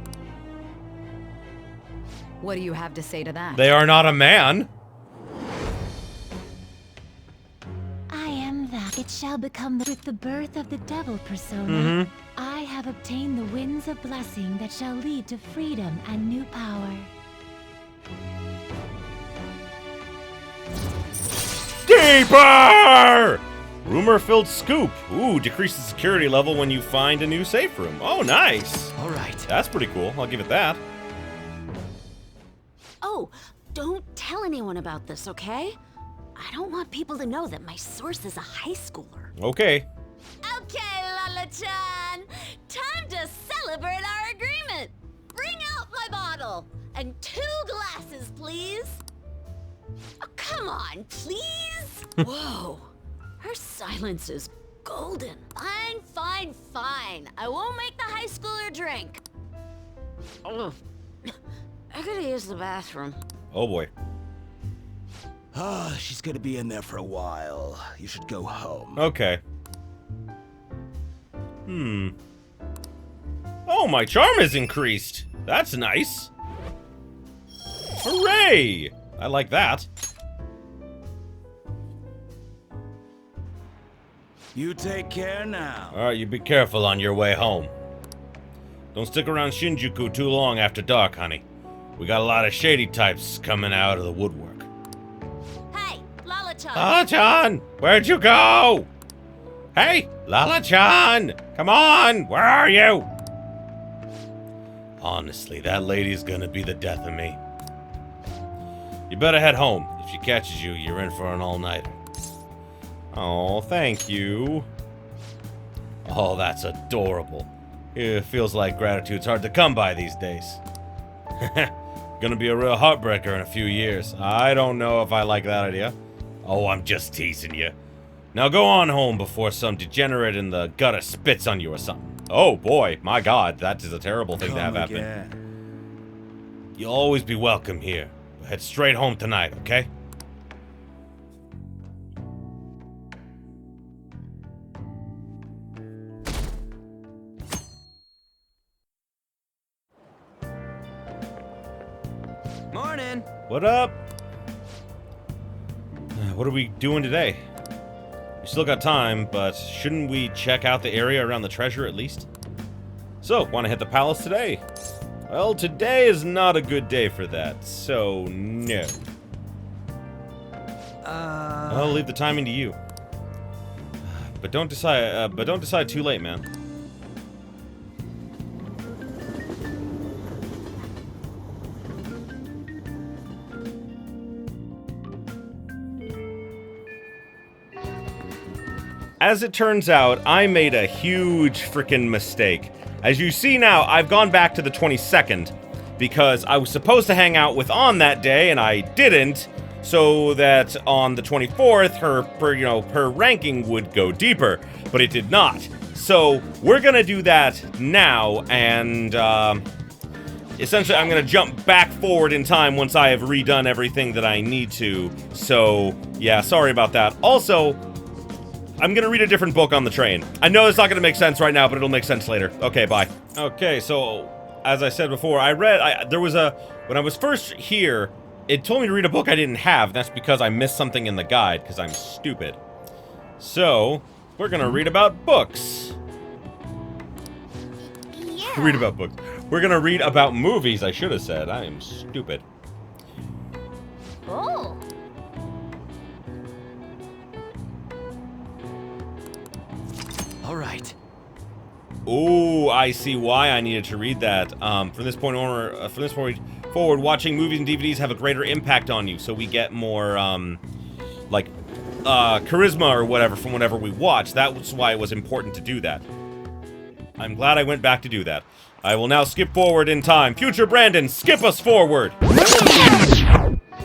What do you have to say to that? They are not a man. I am that. It shall become with the birth of the devil persona. I have obtained the winds of blessing that shall lead to freedom and new power. Deeper! Rumor-filled scoop. Ooh, decreases security level when you find a new safe room. Oh, nice. All right. That's pretty cool. I'll give it that. Oh, don't tell anyone about this, okay? I don't want people to know that my source is a high schooler. Okay. Okay, Lala-chan! Time to celebrate our agreement! Bring out my bottle! And 2 glasses, please! Oh, come on, please? Whoa, silence is golden. Fine, fine, fine. I won't make the high schooler drink. Oh, I gotta use the bathroom. Oh boy. Ah, she's gonna be in there for a while. You should go home. Okay. Oh, my charm is increased. That's nice. Hooray! I like that. You take care now. Alright, you be careful on your way home. Don't stick around Shinjuku too long after dark, honey. We got a lot of shady types coming out of the woodwork. Hey, Lala-chan! Lala-chan! Where'd you go? Hey, Lala-chan! Come on! Where are you? Honestly, that lady's gonna be the death of me. You better head home. If she catches you, you're in for an all-nighter. Oh, thank you. Oh, that's adorable. It feels like gratitude's hard to come by these days. Gonna be a real heartbreaker in a few years. I don't know if I like that idea. Oh, I'm just teasing you. Now go on home before some degenerate in the gutter spits on you or something. Oh boy, my god, that is a terrible thing to have happen. You'll always be welcome here. Head straight home tonight, okay? Morning. What up? What are we doing today? We still got time, but shouldn't we check out the area around the treasure at least? So, want to hit the palace today? Well, today is not a good day for that, so no. I'll leave the timing to you. But don't decide too late, man. As it turns out, I made a huge freaking mistake. As you see now, I've gone back to the 22nd because I was supposed to hang out with On that day and I didn't, so that on the 24th her ranking would go deeper, but it did not. So we're gonna do that now, and essentially I'm gonna jump back forward in time once I have redone everything that I need to. So yeah, sorry about that. Also, I'm gonna read a different book on the train. I know it's not gonna make sense right now, but it'll make sense later. Okay, bye. Okay, so as I said before, when I was first here, it told me to read a book I didn't have. That's because I missed something in the guide, because I'm stupid. So, we're gonna read about books. Yeah. Read about books. We're gonna read about movies, I should have said. I am stupid. Oh. All right. Oh, I see why I needed to read that. From this point forward, watching movies and DVDs have a greater impact on you, so we get more, charisma or whatever from whenever we watch. That's why it was important to do that. I'm glad I went back to do that. I will now skip forward in time. Future Brandon, skip us forward!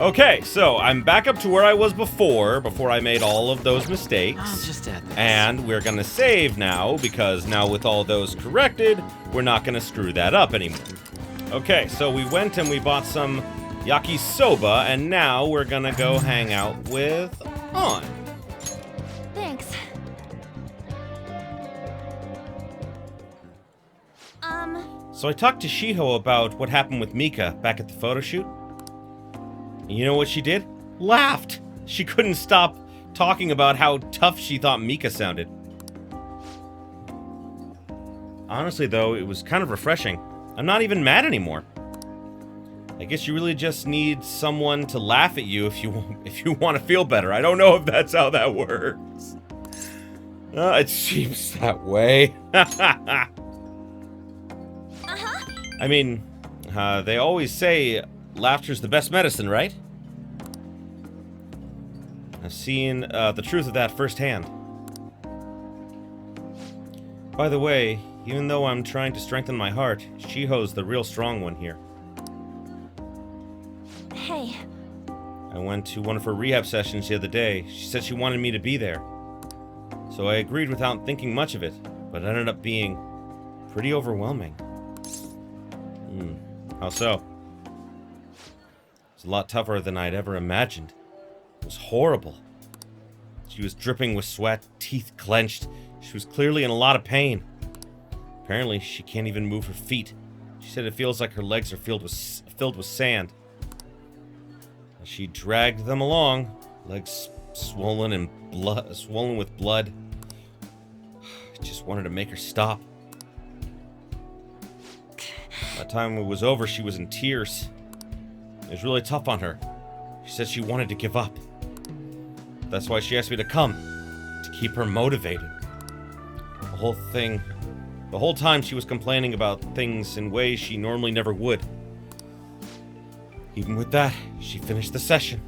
Okay, so I'm back up to where I was before I made all of those mistakes. I'll just add this. And we're gonna save now, because now with all those corrected, we're not gonna screw that up anymore. Okay, so we went and we bought some yakisoba, and now we're gonna go hang out with On. Thanks. So I talked to Shiho about what happened with Mika back at the photo shoot. And you know what she did? Laughed! She couldn't stop talking about how tough she thought Mika sounded. Honestly though, it was kind of refreshing. I'm not even mad anymore. I guess you really just need someone to laugh at you if you want to feel better. I don't know if that's how that works. It seems that way. I mean, they always say laughter's the best medicine, right? I've seen the truth of that firsthand. By the way, even though I'm trying to strengthen my heart, Shiho's the real strong one here. Hey. I went to one of her rehab sessions the other day. She said she wanted me to be there. So I agreed without thinking much of it, but it ended up being pretty overwhelming. How so? It's a lot tougher than I'd ever imagined. It was horrible. She was dripping with sweat, teeth clenched. She was clearly in a lot of pain. Apparently, she can't even move her feet. She said it feels like her legs are filled with sand. As she dragged them along, legs swollen with blood. I just wanted to make her stop. By the time it was over, she was in tears. It was really tough on her. She said she wanted to give up. That's why she asked me to come, to keep her motivated. The whole time she was complaining about things in ways she normally never would. Even with that, she finished the session.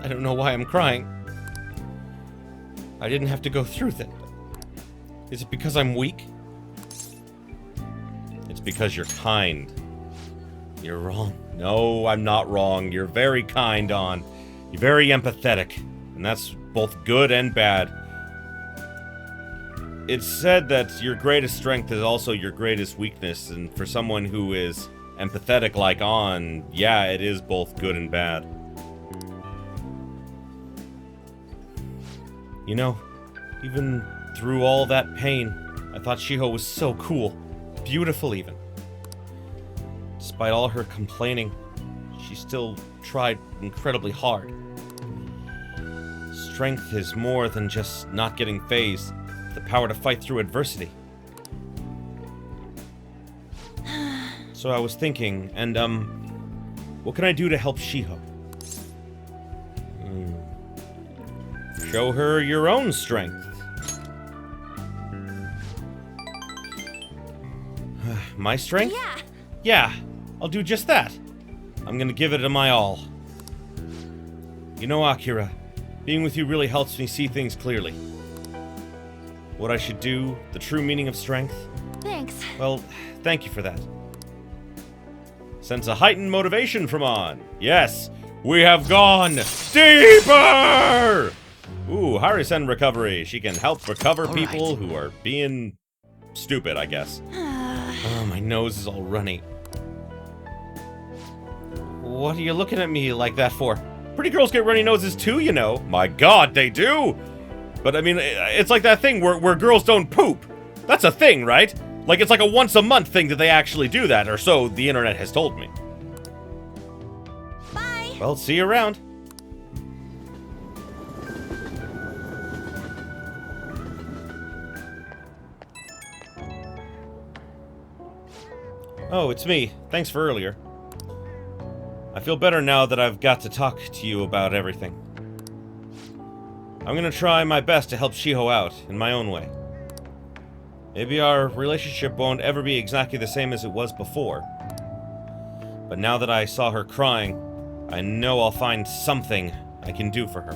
I don't know why I'm crying. I didn't have to go through that. Is it because I'm weak? It's because you're kind. You're wrong. No, I'm not wrong. You're very kind, On. You're very empathetic. And that's both good and bad. It's said that your greatest strength is also your greatest weakness, and for someone who is empathetic like On, yeah, it is both good and bad. You know, even through all that pain, I thought Shiho was so cool. Beautiful, even. Despite all her complaining, she still tried incredibly hard. Strength is more than just not getting phased. The power to fight through adversity. So I was thinking, and what can I do to help Shiho? Show her your own strength. My strength? Yeah. Yeah, I'll do just that. I'm gonna give it my all. You know, Akira, being with you really helps me see things clearly. What I should do, the true meaning of strength. Thanks. Well, thank you for that. Sense a heightened motivation from On. Yes, we have gone deeper! Ooh, Harisen recovery. She can help recover people who are being stupid, I guess. Oh, my nose is all runny. What are you looking at me like that for? Pretty girls get runny noses too, you know. My god, they do! But I mean, it's like that thing where girls don't poop. That's a thing, right? Like, it's like a once-a-month thing that they actually do that, or so the internet has told me. Bye! Well, see you around. Oh, it's me. Thanks for earlier. I feel better now that I've got to talk to you about everything. I'm gonna try my best to help Shiho out, in my own way. Maybe our relationship won't ever be exactly the same as it was before. But now that I saw her crying, I know I'll find something I can do for her.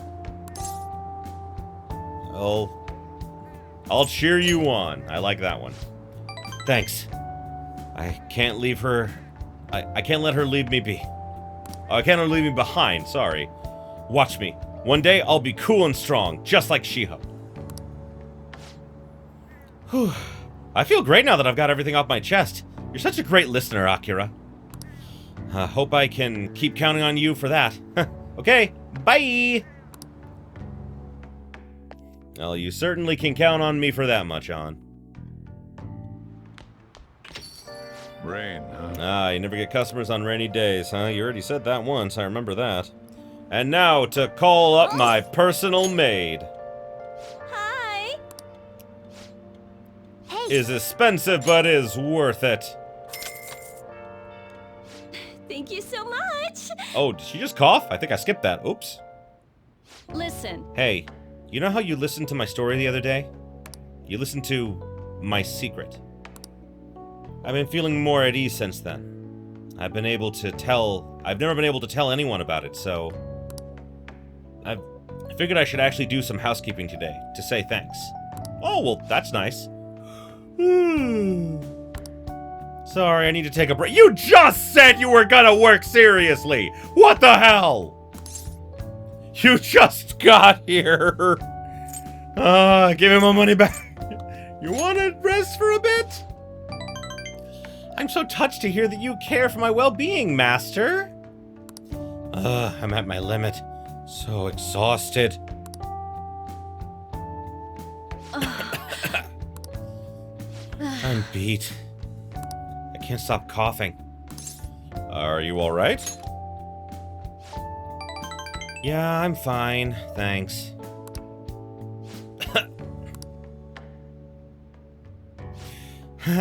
I'll cheer you on. I like that one. Thanks. I can't leave her... I can't let her leave me be. I can't leave me behind, sorry. Watch me. One day, I'll be cool and strong, just like Shiho. Whew. I feel great now that I've got everything off my chest. You're such a great listener, Akira. Hope I can keep counting on you for that. Okay, bye! Well, you certainly can count on me for that much, On. Rain, huh? Ah, you never get customers on rainy days, huh? You already said that once, I remember that. And now to call up my personal maid. Hi! Hey! Is expensive, but is worth it. Thank you so much! Oh, did she just cough? I think I skipped that. Oops. Listen. Hey, you know how you listened to my story the other day? You listened to my secret. I've been feeling more at ease since then. I've never been able to tell anyone about it, so... I figured I should actually do some housekeeping today, to say thanks. Oh, well, that's nice. Sorry, I need to take a break. You just said you were gonna work seriously! What the hell? You just got here. Give me my money back. You wanna rest for a bit? I'm so touched to hear that you care for my well-being, Master. I'm at my limit. So exhausted. I'm beat. I can't stop coughing. Are you alright? Yeah, I'm fine. Thanks.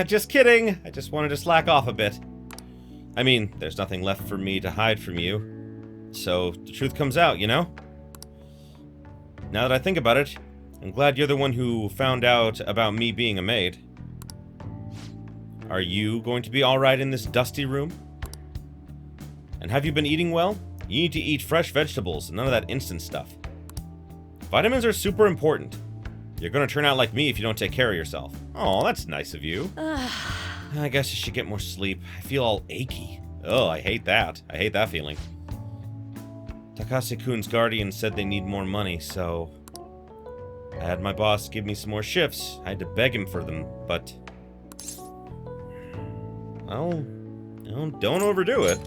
Just kidding. I just wanted to slack off a bit. I mean, there's nothing left for me to hide from you. So, the truth comes out, you know? Now that I think about it, I'm glad you're the one who found out about me being a maid. Are you going to be alright in this dusty room? And have you been eating well? You need to eat fresh vegetables, none of that instant stuff. Vitamins are super important. You're gonna turn out like me if you don't take care of yourself. Oh, that's nice of you. I guess you should get more sleep. I feel all achy. Oh, I hate that. I hate that feeling. Takase-kun's guardian said they need more money, so I had my boss give me some more shifts. I had to beg him for them, but well, don't overdo it.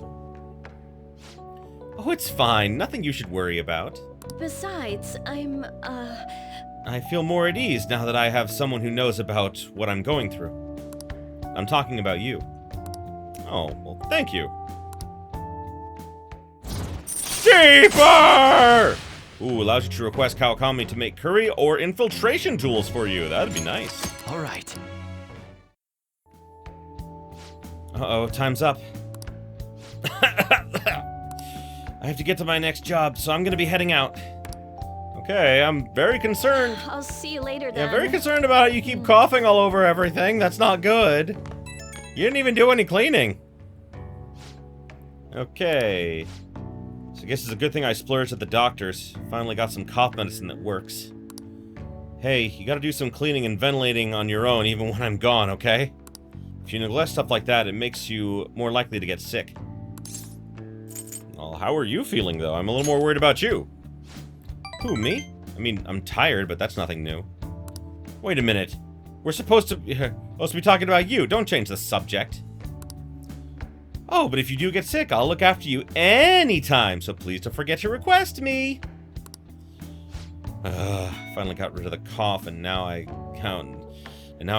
Oh, it's fine. Nothing you should worry about. Besides, I feel more at ease now that I have someone who knows about what I'm going through. I'm talking about you. Oh, well, thank you. Deeper! Ooh, allows you to request Kawakami to make curry or infiltration tools for you. That'd be nice. All right. Uh-oh, time's up. I have to get to my next job, so I'm gonna be heading out. Okay, I'm very concerned. I'll see you later then. Yeah, very concerned about how you keep coughing all over everything. That's not good. You didn't even do any cleaning. Okay. So I guess it's a good thing I splurged at the doctor's. Finally got some cough medicine that works. Hey, you gotta do some cleaning and ventilating on your own even when I'm gone, okay? If you neglect stuff like that, it makes you more likely to get sick. Well, how are you feeling, though? I'm a little more worried about you. Who, me? I mean, I'm tired, but that's nothing new. Wait a minute. We're supposed to be talking about you. Don't change the subject. Oh, but if you do get sick, I'll look after you anytime, so please don't forget to request me. Finally got rid of the cough, and now I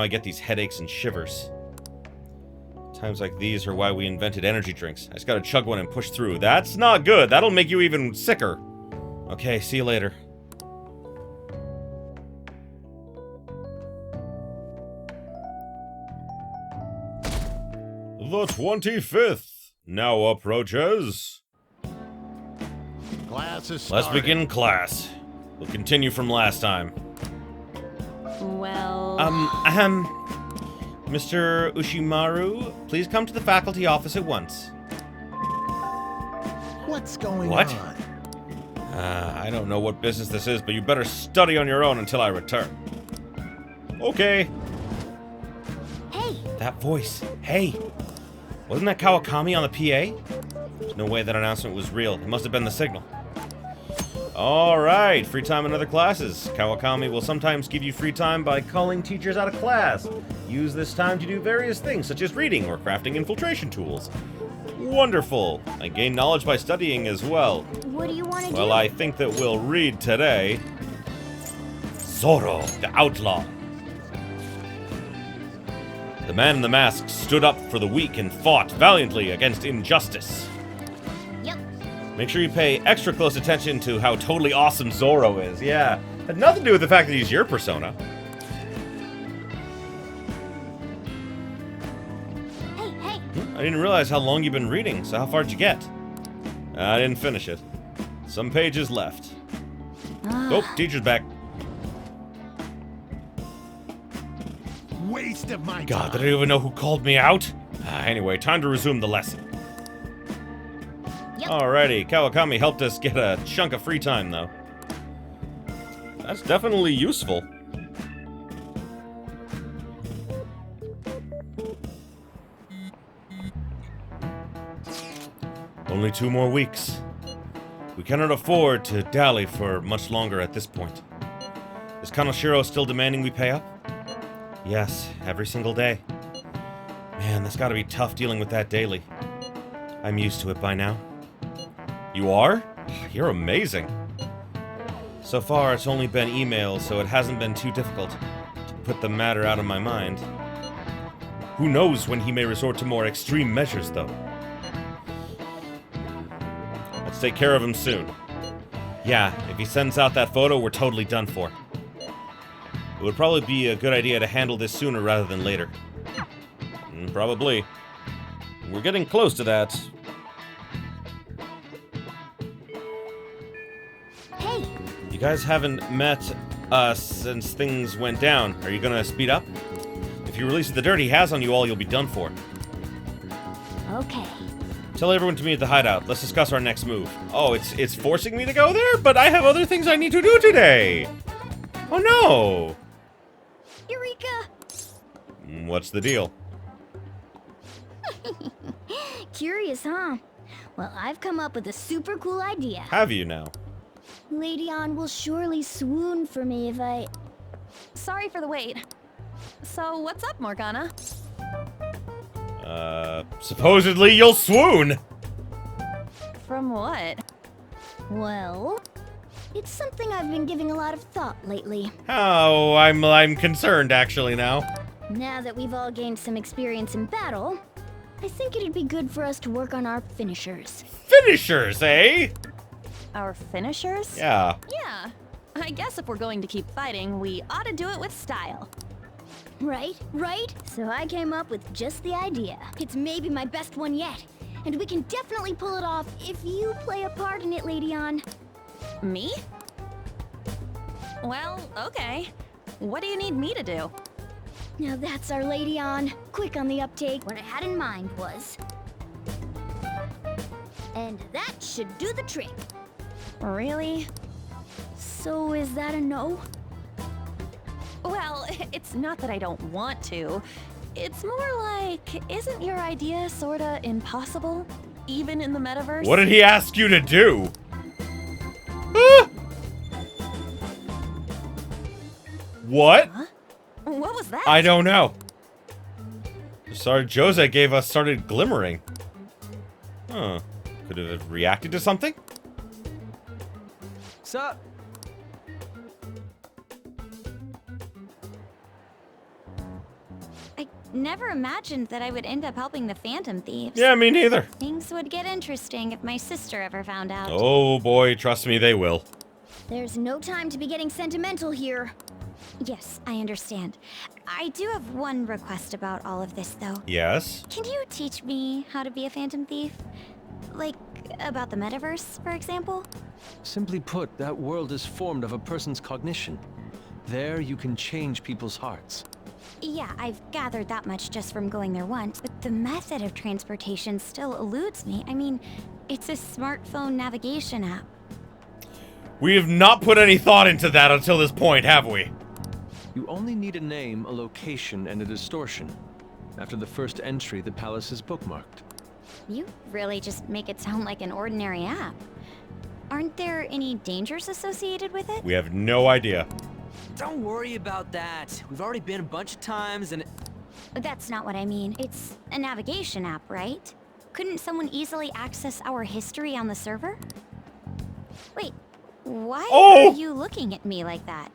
get these headaches and shivers. Times like these are why we invented energy drinks. I just gotta chug one and push through. That's not good. That'll make you even sicker. Okay, see you later. The 25th now approaches. Class is Let's starting. begin class. We'll continue from last time. Well... Mr. Ushimaru, please come to the faculty office at once. What's going What? on? I don't know what business this is, but you better study on your own until I return. Okay. Hey, That voice. Hey. Wasn't that Kawakami on the PA? There's no way that announcement was real. It must have been the signal. Alright, free time in other classes. Kawakami will sometimes give you free time by calling teachers out of class. Use this time to do various things, such as reading or crafting infiltration tools. Wonderful. I gain knowledge by studying as well. what do you want to do? Well, I think that we'll read today. Zoro, the outlaw. The man in the mask stood up for the weak and fought valiantly against injustice. Yep. Make sure you pay extra close attention to how totally awesome Zoro is. Yeah, had nothing to do with the fact that he's your persona. Hey. I didn't realize how long you've been reading, so how far did you get? I didn't finish it. Some pages left. Oh, teacher's back. Waste of my God, time. did I even know who called me out? Anyway, time to resume the lesson. Yep. Alrighty, Kawakami helped us get a chunk of free time, though. That's definitely useful. Only 2 more weeks. We cannot afford to dally for much longer at this point. Is Kaneshiro still demanding we pay up? Yes, every single day. Man, that's gotta be tough dealing with that daily. I'm used to it by now. You are? You're amazing. So far, it's only been emails, so it hasn't been too difficult to put the matter out of my mind. Who knows when he may resort to more extreme measures, though. Let's take care of him soon. Yeah, if he sends out that photo, we're totally done for. It would probably be a good idea to handle this sooner rather than later. Probably. We're getting close to that. Hey! You guys haven't met since things went down. Are you gonna speed up? If you release the dirt he has on you all, you'll be done for. Okay. Tell everyone to meet at the hideout. Let's discuss our next move. Oh, it's forcing me to go there? But I have other things I need to do today! Oh no! Eureka! What's the deal? Curious, huh? Well, I've come up with a super cool idea. Have you now? Lady Ann will surely swoon for me if I... Sorry for the wait. So, what's up, Morgana? Supposedly you'll swoon! From what? Well... It's something I've been giving a lot of thought lately. Oh, I'm concerned actually now. Now that we've all gained some experience in battle, I think it'd be good for us to work on our finishers. Finishers, eh? Our finishers? Yeah. Yeah. I guess if we're going to keep fighting, we ought to do it with style. Right? So I came up with just the idea. It's maybe my best one yet. And we can definitely pull it off if you play a part in it, Lady Ann. Me? Well, okay. What do you need me to do? Now that's our Lady Ann. Quick on the uptake. What I had in mind was... And that should do the trick. Really? So is that a no? Well, it's not that I don't want to. It's more like, isn't your idea sorta impossible? Even in the metaverse? What did he ask you to do? What? Huh? What was that? I don't know. Sorry, Jose gave us started glimmering. Huh. Could it have reacted to something? Sup? I never imagined that I would end up helping the Phantom Thieves. Yeah, me neither. Things would get interesting if my sister ever found out. Oh boy, trust me, they will. There's no time to be getting sentimental here. Yes, I understand. I do have one request about all of this, though. Yes? Can you teach me how to be a Phantom Thief? Like, about the metaverse, for example? Simply put, that world is formed of a person's cognition. There you can change people's hearts. Yeah, I've gathered that much just from going there once, but the method of transportation still eludes me. I mean, it's a smartphone navigation app. We have not put any thought into that until this point, have we? You only need a name, a location, and a distortion. After the first entry, the palace is bookmarked. You really just make it sound like an ordinary app. Aren't there any dangers associated with it? We have no idea. Don't worry about that. We've already been a bunch of times and... That's not what I mean. It's a navigation app, right? Couldn't someone easily access our history on the server? Wait, why are you looking at me like that?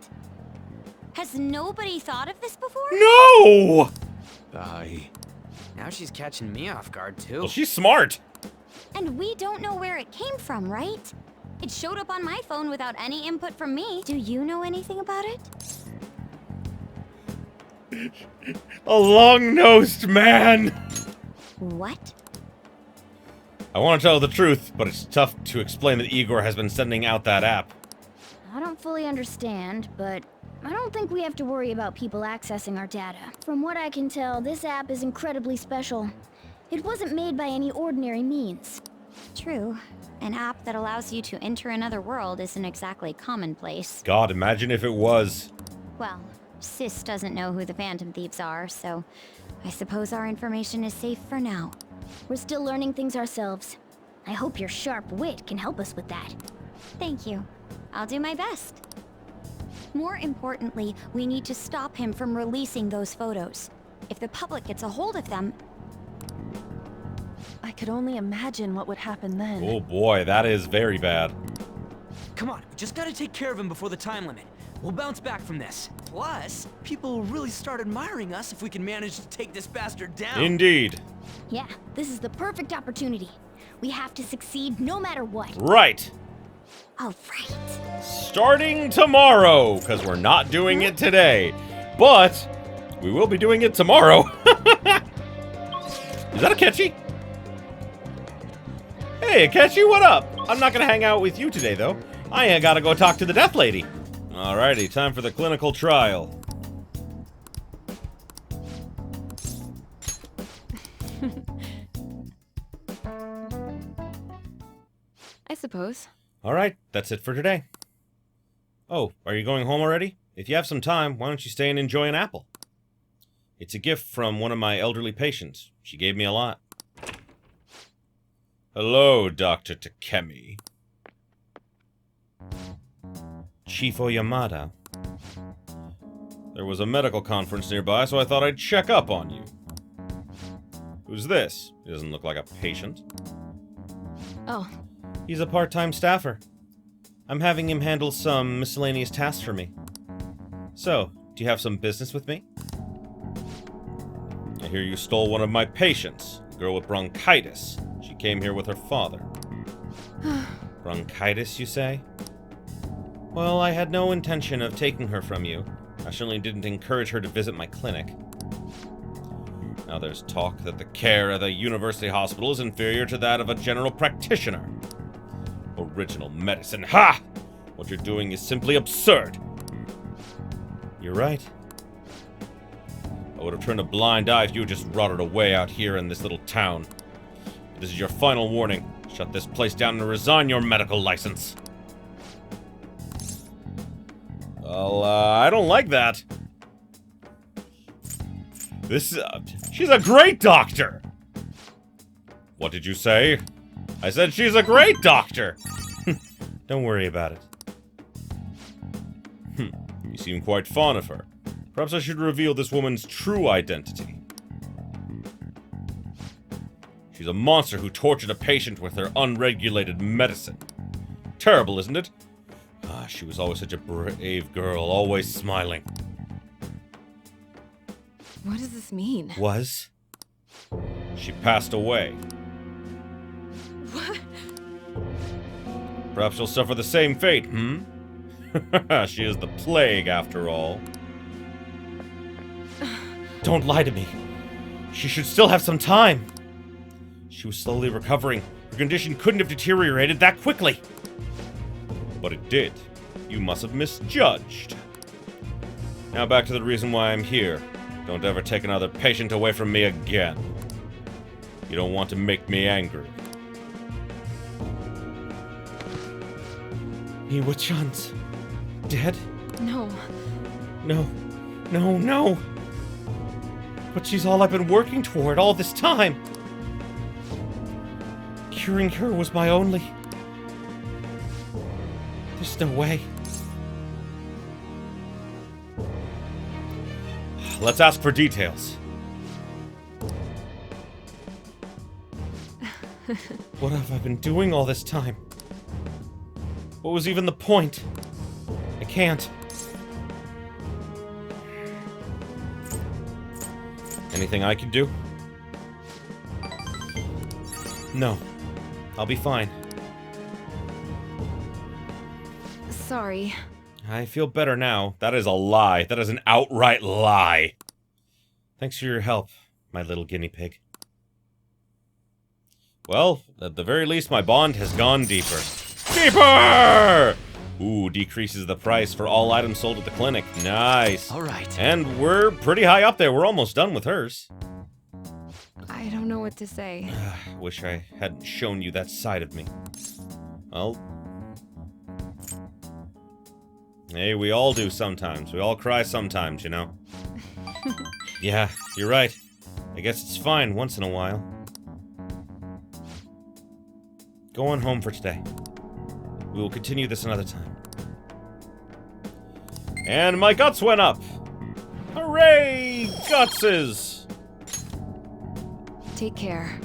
Has nobody thought of this before? No! Now she's catching me off guard, too. Well, she's smart. And we don't know where it came from, right? It showed up on my phone without any input from me. Do you know anything about it? A long-nosed man. What? I want to tell the truth, but it's tough to explain that Igor has been sending out that app. I don't fully understand, but I don't think we have to worry about people accessing our data. From what I can tell, this app is incredibly special. It wasn't made by any ordinary means. True. An app that allows you to enter another world isn't exactly commonplace. God, imagine if it was. Well, Sis doesn't know who the Phantom Thieves are, so I suppose our information is safe for now. We're still learning things ourselves. I hope your sharp wit can help us with that. Thank you. I'll do my best. More importantly, we need to stop him from releasing those photos. If the public gets a hold of them... I could only imagine what would happen then. Oh boy, that is very bad. Come on, we just gotta take care of him before the time limit. We'll bounce back from this. Plus, people will really start admiring us if we can manage to take this bastard down. Indeed. Yeah, this is the perfect opportunity. We have to succeed no matter what. Right. All right. Starting tomorrow, because we're not doing it today. But we will be doing it tomorrow. Is that Akechi? Hey, Akechi, what up? I'm not gonna hang out with you today, though. I gotta go talk to the Death Lady. Alrighty, time for the clinical trial. I suppose. Alright, that's it for today. Oh, are you going home already? If you have some time, why don't you stay and enjoy an apple? It's a gift from one of my elderly patients. She gave me a lot. Hello, Dr. Takemi. Chief Oyamada. There was a medical conference nearby, so I thought I'd check up on you. Who's this? He doesn't look like a patient. Oh. He's a part-time staffer. I'm having him handle some miscellaneous tasks for me. So, do you have some business with me? I hear you stole one of my patients, a girl with bronchitis. She came here with her father. Bronchitis, you say? Well, I had no intention of taking her from you. I certainly didn't encourage her to visit my clinic. Now there's talk that the care at the university hospital is inferior to that of a general practitioner. Original medicine. Ha! What you're doing is simply absurd. You're right. I would have turned a blind eye if you had just rotted away out here in this little town. This is your final warning. Shut this place down and resign your medical license. Well, I don't like that. She's a great doctor! What did you say? I said she's a great doctor! Don't worry about it. You seem quite fond of her. Perhaps I should reveal this woman's true identity. She's a monster who tortured a patient with her unregulated medicine. Terrible, isn't it? Ah, she was always such a brave girl, always smiling. What does this mean? Was? She passed away. What? Perhaps she'll suffer the same fate, She is the plague, after all. Don't lie to me. She should still have some time. She was slowly recovering. Her condition couldn't have deteriorated that quickly. But it did. You must have misjudged. Now back to the reason why I'm here. Don't ever take another patient away from me again. You don't want to make me angry. Iwa-chan's dead? No. No. No, no. But she's all I've been working toward all this time. Curing her was my only... There's no way. Let's ask for details. What have I been doing all this time? What was even the point? I can't. Anything I can do? No. I'll be fine. Sorry. I feel better now. That is a lie. That is an outright lie. Thanks for your help, my little guinea pig. Well, at the very least, my bond has gone deeper. Deeper! Ooh, decreases the price for all items sold at the clinic. Nice. All right. And we're pretty high up there. We're almost done with hers. I don't know what to say. Wish I hadn't shown you that side of me. Well... Hey, we all do sometimes. We all cry sometimes, you know? Yeah, you're right. I guess it's fine once in a while. Going home for today. We will continue this another time. And my guts went up! Hooray! Gutses! Take care.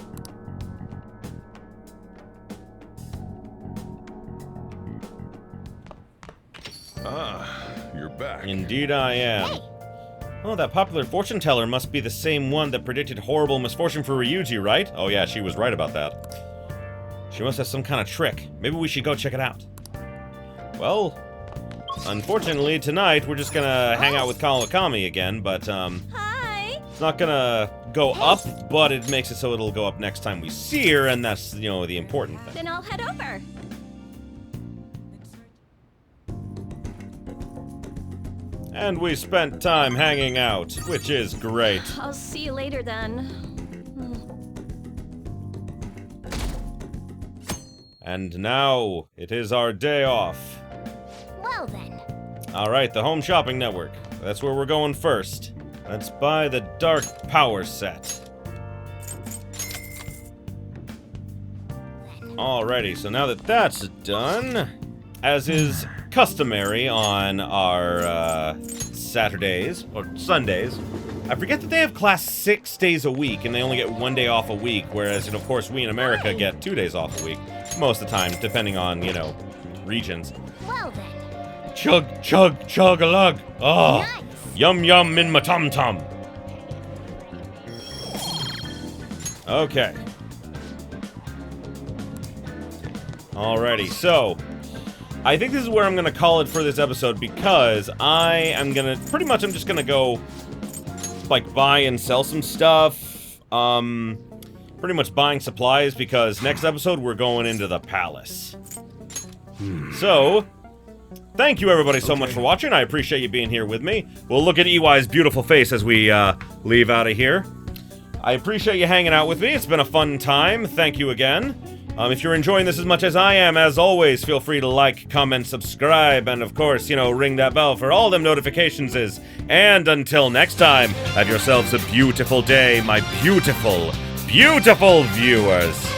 Ah, you're back. Indeed I am. Oh, that popular fortune teller must be the same one that predicted horrible misfortune for Ryuji, right? Oh yeah, she was right about that. She must have some kind of trick. Maybe we should go check it out. Well, unfortunately, tonight we're just gonna hang out with Kawakami again, but, Hi! it's not gonna go up, but it makes it so it'll go up next time we see her, and that's, you know, the important thing. Then I'll head over. And we spent time hanging out, which is great. I'll see you later then. And now, it is our day off. Well then. Alright, the Home Shopping Network. That's where we're going first. Let's buy the Dark Power set. Alrighty, so now that that's done, as is customary on our Saturdays, or Sundays, I forget that they have class 6 days a week, and they only get 1 day off a week, whereas, of course, we in America get 2 days off a week. Most of the time, depending on, you know, regions. Well then. Chug, chug, chug-a-lug. Oh, Nice. yum, yum in my tum-tum. Okay. Alrighty, so I think this is where I'm gonna call it for this episode because I'm just gonna go, like, buy and sell some stuff. Pretty much buying supplies because next episode we're going into the palace. So, thank you everybody so much for watching. I appreciate you being here with me. We'll look at EY's beautiful face as we leave out of here. I appreciate you hanging out with me. It's been a fun time. Thank you again. If you're enjoying this as much as I am, as always, feel free to like, comment, subscribe, and of course, you know, ring that bell for all them notifications is. And until next time, have yourselves a beautiful day, my beautiful, beautiful viewers.